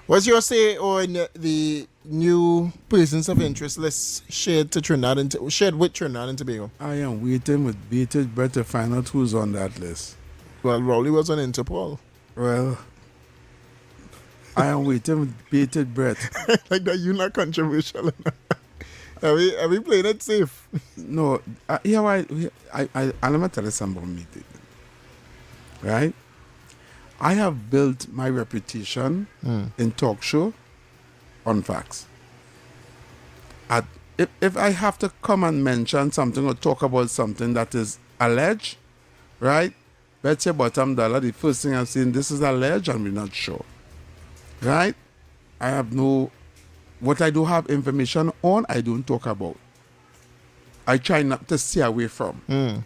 What's your say on the new persons of interest list shared with Trinidad and Tobago? I am waiting with bated breath to find out who's on that list. Well, Rowley was on Interpol. Well, I am waiting with bated breath. Like that, you're not controversial. Are we playing it safe? No, let me tell you something about me. Right? I have built my reputation in talk show on facts. If I have to come and mention something or talk about something that is alleged, right? Let's say bottom dollar, the first thing I'm saying, this is alleged and we're not sure. Right? I have what I do have information on, I don't talk about. I try not to stay away from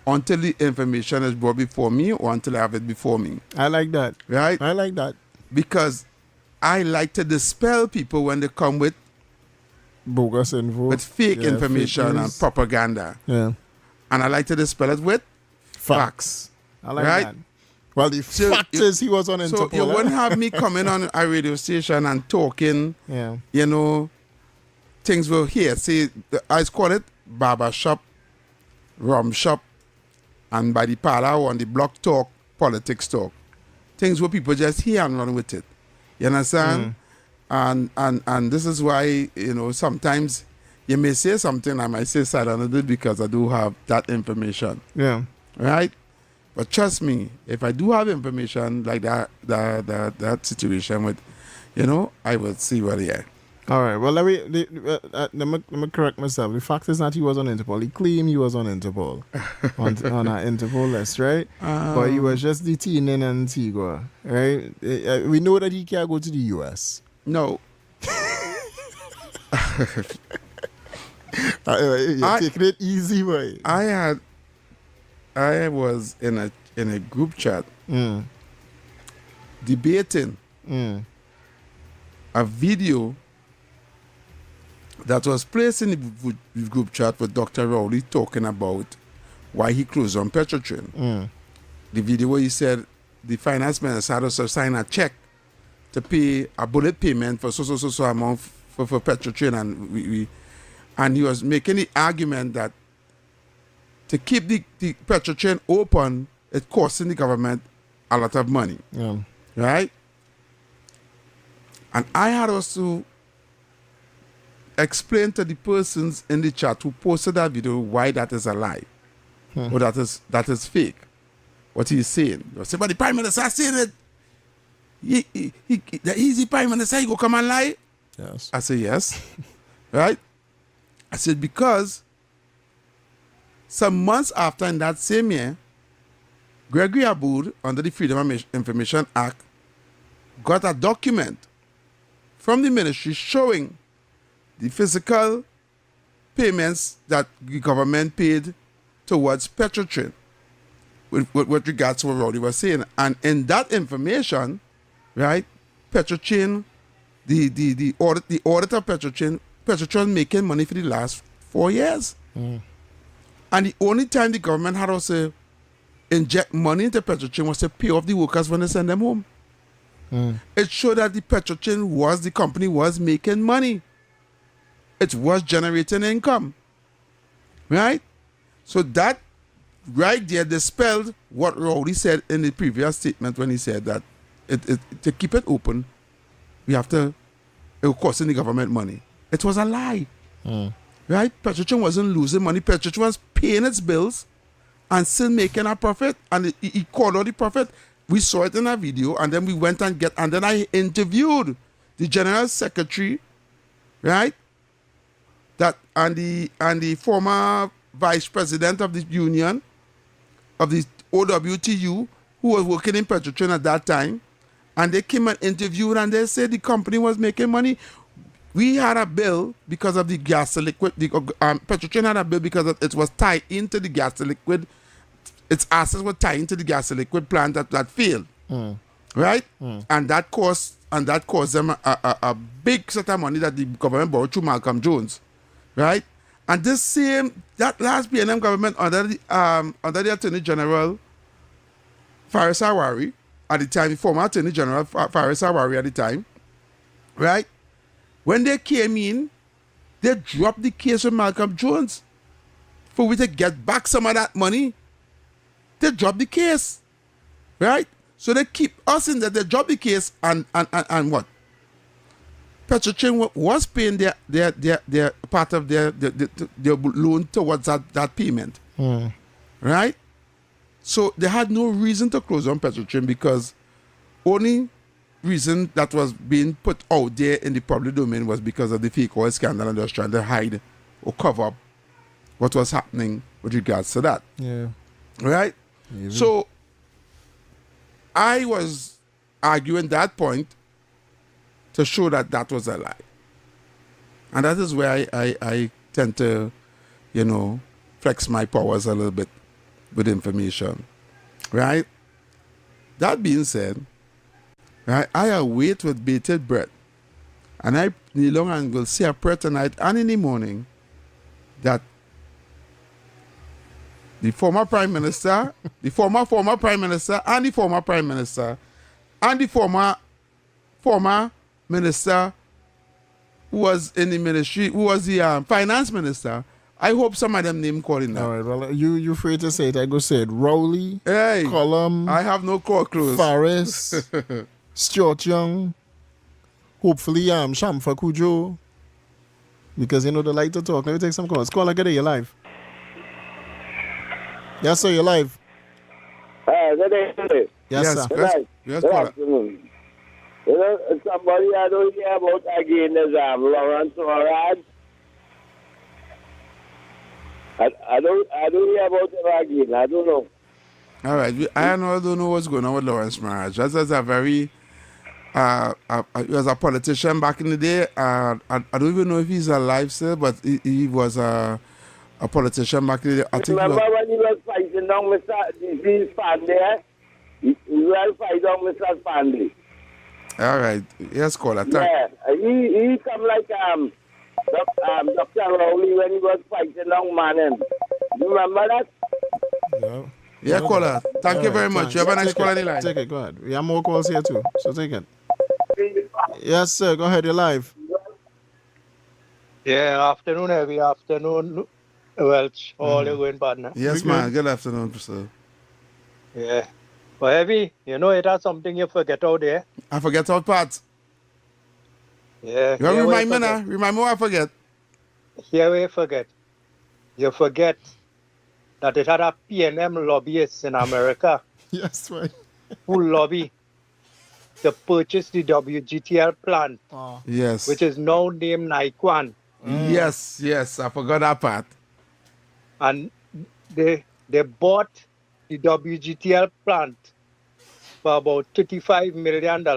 until the information is brought before me or until I have it before me. I like that. Right? I like that. Because I like to dispel people when they come with bogus info, with fake information and propaganda. Yeah. And I like to dispel it with facts. I like that. Well, the fact is he was on Interpol. So you wouldn't have me coming on a radio station and talking, things were here. See, I call it barber shop, rum shop, and by the parlor on the block talk, politics talk. Things where people just hear and run with it. You understand? And this is why, sometimes you may say something, I might say something because I do have that information. Yeah. Right? But trust me, if I do have information like that situation with, I will see what he is. All right. Well, let me correct myself. The fact is not he was on Interpol. He claimed he was on Interpol, on our Interpol list, right? But he was just detained in Antigua, right? We know that he can't go to the U.S. No. You're taking it easy, boy. I was in a group chat debating a video that was placed in the group chat with Dr. Rowley talking about why he closed on Petrotrin. The video where he said the finance minister had to sign a check to pay a bullet payment for so amount for Petrotrin, and he was making the argument that to keep the Petrotrin open, it costing the government a lot of money. Yeah. Right? And I had also explain to the persons in the chat who posted that video why that is a lie. Or that is fake. What he's saying. You say, but the Prime Minister saying it. He's the Prime Minister, he go come and lie? Yes. I said, yes. Right? I said, because some months after, in that same year, Gregory Aboud, under the Freedom of Information Act, got a document from the ministry showing the physical payments that the government paid towards Petrotrin with regards to what Rowley was saying. And in that information, right, Petrotrin, the audit of Petrotrin making money for the last 4 years. And the only time the government had also inject money into Petrotrin was to pay off the workers when they send them home. It showed that the Petrotrin the company was making money. It was generating income. Right? So that right there dispelled what Rowley said in the previous statement when he said that to keep it open, we have to, it was costing the government money. It was a lie. Right? Petrotrin wasn't losing money. Petrotrin was paying its bills and still making a profit. And he called out the profit. We saw it in a video, and then we went and then I interviewed the general secretary, right? And the former vice president of the union, of the OWTU, who was working in Petrotrin at that time. And they came and interviewed, and they said the company was making money. We had a bill because of the gas to liquid. Petrotrin had a bill because it was tied into the gas to liquid. Its assets were tied into the gas to liquid plant that failed, right? And that cost them a big set of money that the government borrowed through Malcolm Jones, right? And that last PNM government under the Attorney General Faris Awari at the time, the former Attorney General Faris Awari at the time, right? When they came in, they dropped the case with Malcolm Jones for we to get back some of that money. They dropped the case, right? So they keep us in there. They drop the case and what? Petrotrin was paying their part of their loan towards that payment, right? So they had no reason to close on Petrotrin because only reason that was being put out there in the public domain was because of the fake oil scandal, and they was trying to hide or cover up what was happening with regards to that. Yeah. Right? So I was arguing that point to show that was a lie. And that is where I tend to, flex my powers a little bit with information. Right? That being said, right, I await with bated breath. And I kneel long and will say a prayer tonight and in the morning that the former Prime Minister, the former Prime Minister, and the former Prime Minister, and the former Minister who was in the ministry, who was the Finance Minister, I hope some of them name calling now. All right, well, you free to say it. I go say it. Rowley, Column. I have no call close. Faris, Stuart Young, hopefully Shamfa Kujo, because they like to talk. Let me take some calls. Call again, you're live. Yes, sir, you're live. Good day. Yes, sir. Good afternoon. Somebody I don't hear about again is Lawrence Morad. I don't hear about him again. I don't know. All right. I don't know what's going on with Lawrence Maraj. That's a very... he was a politician back in the day. I don't even know if he's alive still, but he was a politician back in the day. Remember when he was fighting down Mr. DC's family? He was fighting down Mr. Spandy. All right. Yes, caller. Yeah. He come like Dr. Rowley when he was fighting down Manning. You remember that? Yeah. Yeah, caller. Thank you very much. You have a nice call on the line. Take it. Go ahead. We have more calls here too, so take it. Yes, sir. Go ahead. You're live. Yeah, every afternoon, Welch, all the going partner. Yes, man. Good afternoon, sir. Yeah. But Heavy, it has something you forget out there. I forget all parts. Yeah. You remind me now. Remind me what I forget. Here we forget. You forget that it had a PNM lobbyist in America. Yes, right. Who lobby to purchase the WGTL plant. Yes. Which is now named Naikwan. Yes. I forgot that part. And they bought the WGTL plant for about $35 million.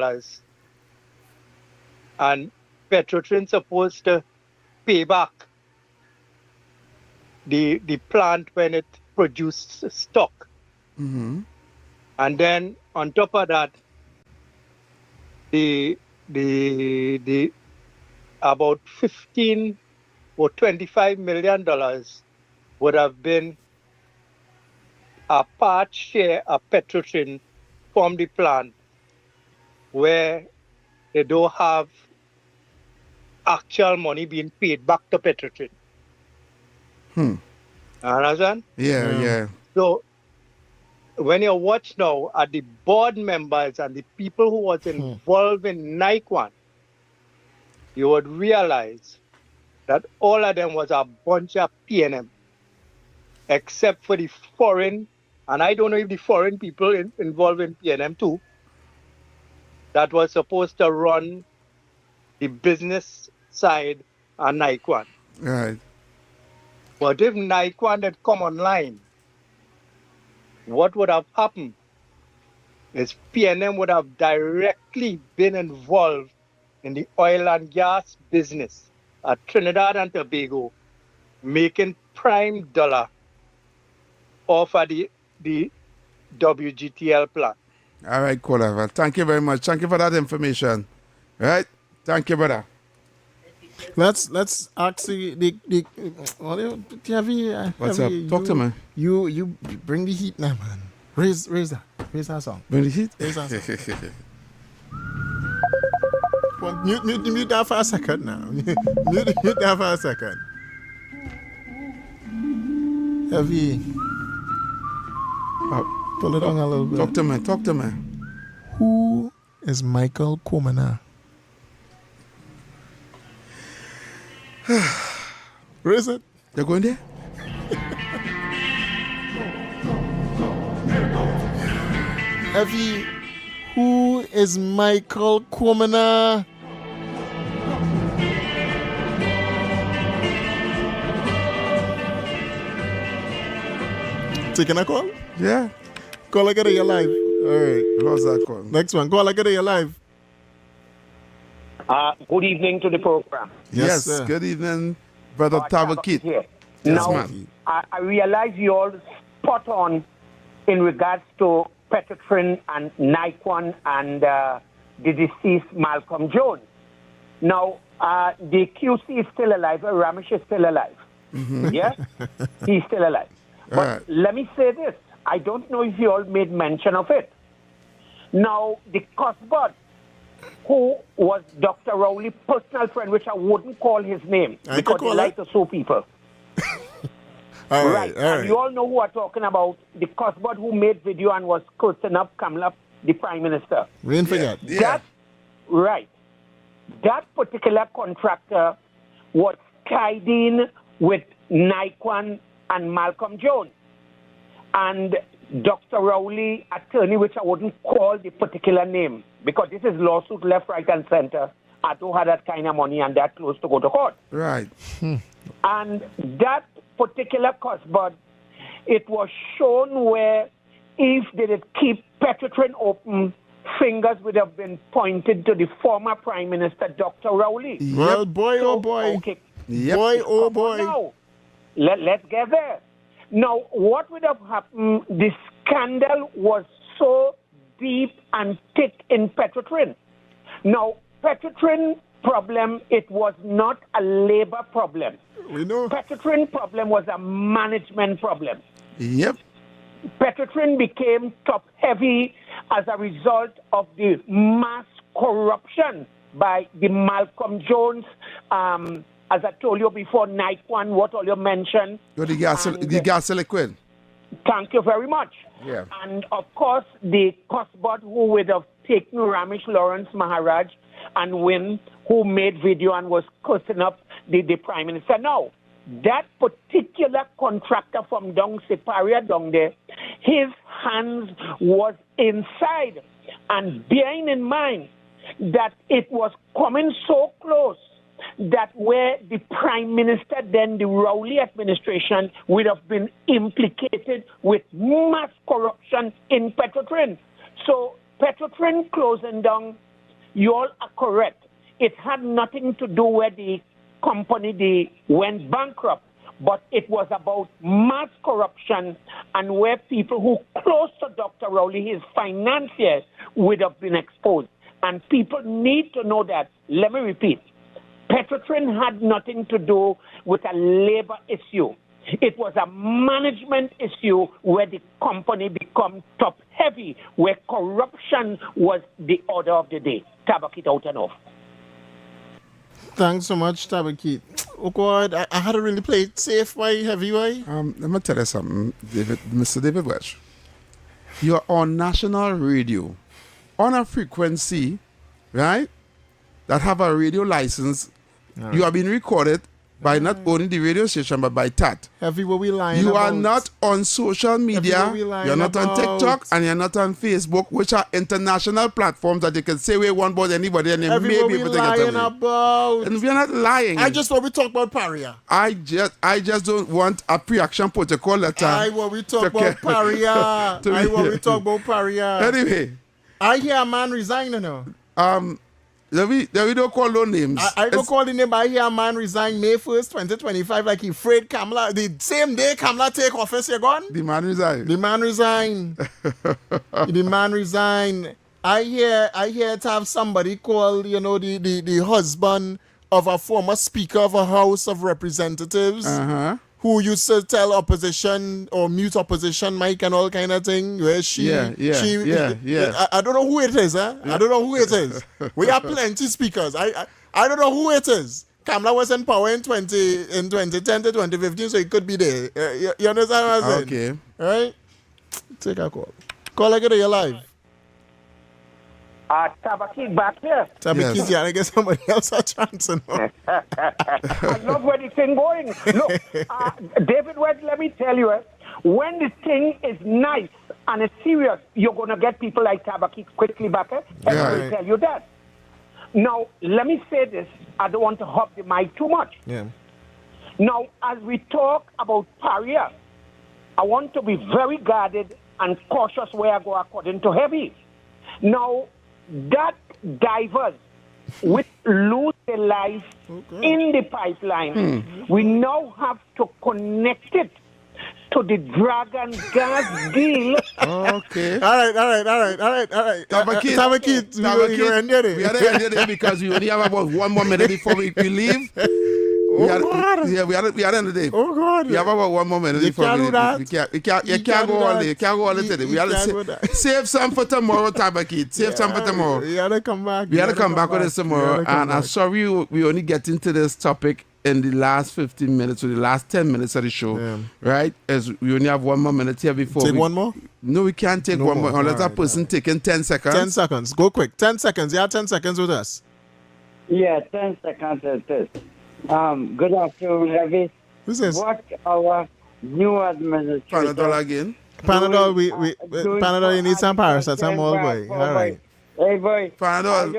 And Petrotrin supposed to pay back the plant when it produced stock. Mm-hmm. And then on top of that, the about $15 or $25 million would have been a part share of Petrotrin from the plant where they don't have actual money being paid back to Petrotrin. Understand? Yeah. So when you watch now at the board members and the people who was involved in Nike, you would realize that all of them was a bunch of PNM, except for the foreign, and I don't know if the foreign people involved in PNM too, that was supposed to run the business side on Nike. Right. But if Nike had come online, what would have happened is PNM would have directly been involved in the oil and gas business at Trinidad and Tobago, making prime dollar off of the WGTL plant. All right, Cola. Thank you very much. Thank you for that information. All right. Thank you, brother. Let's ask the What's up? Talk to me. You bring the heat now, man. Raise that song. Bring the heat. Raise that song. Well, mute that for a second now. mute that for a second. Heavy. Pull it on a little bit. Talk to me. Who is Michael Komana? Where is it? You're going there? Heavy. Who is Michael Komana? Taking a call? Yeah. Call again, you're live. All right. Lost that call. Next one. Call again, you're live. Good evening to the program. Yes, good evening, Brother Tabakit. Yes, now, man. I realize you all spot on in regards to Petrotrin and Nike and the deceased Malcolm Jones. Now, the QC is still alive. Ramesh is still alive. Yes? He's still alive. But let me say this. I don't know if you all made mention of it. Now, the Cosbot, who was Dr. Rowley's personal friend, which I wouldn't call his name because he likes to sue people. All right. And you all know who I'm talking about. The Cosbot who made video and was cursing up Kamala, the Prime Minister. We didn't forget. Yeah. That particular contractor was tied in with Nike and Malcolm Jones. And Dr. Rowley, attorney, which I wouldn't call the particular name, because this is lawsuit left, right, and center. I don't have that kind of money and that close to go to court. Right. And that particular Cosbot, it was shown where if they did keep Petrotrin open, fingers would have been pointed to the former Prime Minister, Dr. Rowley. Well, boy, oh boy. Okay. Yep. Boy, oh boy. Now, let's get there. Now, what would have happened, the scandal was so deep and thick in Petrotrin. Now, Petrotrin problem, it was not a labor problem. We know. Petrotrin problem was a management problem. Yep. Petrotrin became top-heavy as a result of the mass corruption by the Malcolm Jones, as I told you before, Nike, what all you mentioned. The gas liquid. Thank you very much. Yeah. And, of course, the Cosbot who would have taken Ramesh Lawrence Maharaj and Win, who made video and was cursing up the Prime Minister. Now, that particular contractor from down Siparia down there, his hands was inside. And bearing in mind that it was coming so close that where the Prime Minister, then the Rowley administration, would have been implicated with mass corruption in Petrotrin. So Petrotrin closing down, you all are correct. It had nothing to do with the company they went bankrupt, but it was about mass corruption and where people who close to Dr. Rowley, his financiers, would have been exposed. And people need to know that. Let me repeat. Petrotrin had nothing to do with a labor issue. It was a management issue where the company become top heavy, where corruption was the order of the day. Tabakit out and off. Thanks so much, Tabakit. Oh God, I had to really play it safe. Why heavy? Why? Let me tell you something, Mr. David Welch. You're on national radio, on a frequency, right? That have a radio license. Right. You are being recorded by not only the radio station but by TAT. Heavy, what we lying You about? are not on social media. You're not on TikTok and you're not on Facebook, which are international platforms that you can say we want about anybody and they Heavy, may what be we able to get lying away. about? And we're not lying. I just want we talk about Paria. I just don't want a pre-action protocol letter. I want we talk about Paria. I want we talk about Paria. Anyway, I hear a man resigning now. We don't call no names. I don't call the name, but I hear a man resign May 1st, 2025, like he afraid Kamala. The same day Kamala take office, you gone? The man resigned. The man resigned. The man resigned. I hear to have somebody call, the husband of a former speaker of a House of Representatives who used to tell opposition or mute opposition mic and all kind of thing. Where I don't know who it is, huh? I don't know who it is. We have plenty speakers. I don't know who it is. Kamala was in power in 2010 to 2015, so it could be there. You understand what I'm saying? Okay. All right? Take a call. Call like you're live. Tabakit back here. Tabakit, yeah, I guess somebody else a chance now. I love where the thing going. Look, David West, let me tell you, when the thing is nice and it's serious, you're going to get people like Tabakit quickly back here. And I will tell you that. Now, let me say this. I don't want to hop the mic too much. Yeah. Now, as we talk about Paria, I want to be very guarded and cautious where I go according to Heavy. Now, that divers which lose their life in the pipeline, we now have to connect it to the Dragon gas deal. Okay. All right. Tabakit, we are the end of it because we only have about 1 more minute before we leave. We are the end of the day. Oh God! We have about 1 more minute before we leave. You can't go all day. You can't go all day today. We have to save some for tomorrow, Tabakit. Save some for tomorrow. We have to come back. We have to come back with this tomorrow. And I'm sorry we only get into this topic in the last 15 minutes or the last 10 minutes of the show, right? As we only have 1 more minute here before. Take one more? No, we can't take one more unless that person taking 10 seconds. 10 seconds. Go quick. 10 seconds. You have 10 seconds with us. Yeah, 10 seconds it is. Good afternoon, Heavy. Who's this? What our new administration... Panadol again? Panadol, Panadol, you need some paracetamol, boy. All right. Hey, boy. Panadol.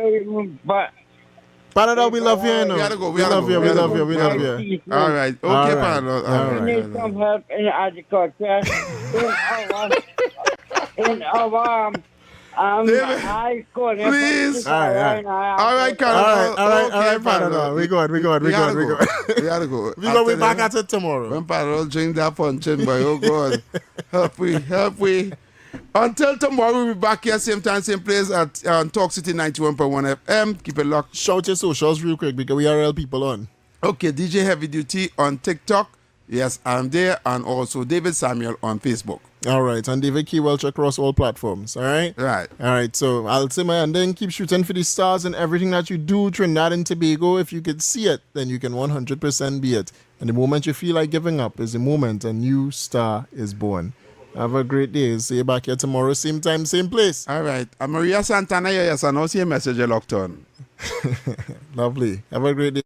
Panadol, we love you, you know. We love you. We love you. All right. Okay, Panadol. All right. We need some help in agriculture. in our high school. Please. All right, Panadol. We good. We gotta go. We back at it tomorrow. When Panadol drink that punching, boy, oh God. Help we. Until tomorrow, we'll be back here, same time, same place at Talk City 91.1 FM. Keep it locked. Shout your socials real quick because we are real people on. Okay, DJ Heavy Duty on TikTok. Yes, I'm there. And also David Samuel on Facebook. All right. And David Key Welch across all platforms. All right? Right. All right. So I'll say and then keep shooting for the stars and everything that you do, Trinidad and Tobago. If you could see it, then you can 100% be it. And the moment you feel like giving up is the moment a new star is born. Have a great day. See you back here tomorrow, same time, same place. All right. I'm Maria Santana. Yes, and I'll see a message locked on. Lovely. Have a great day.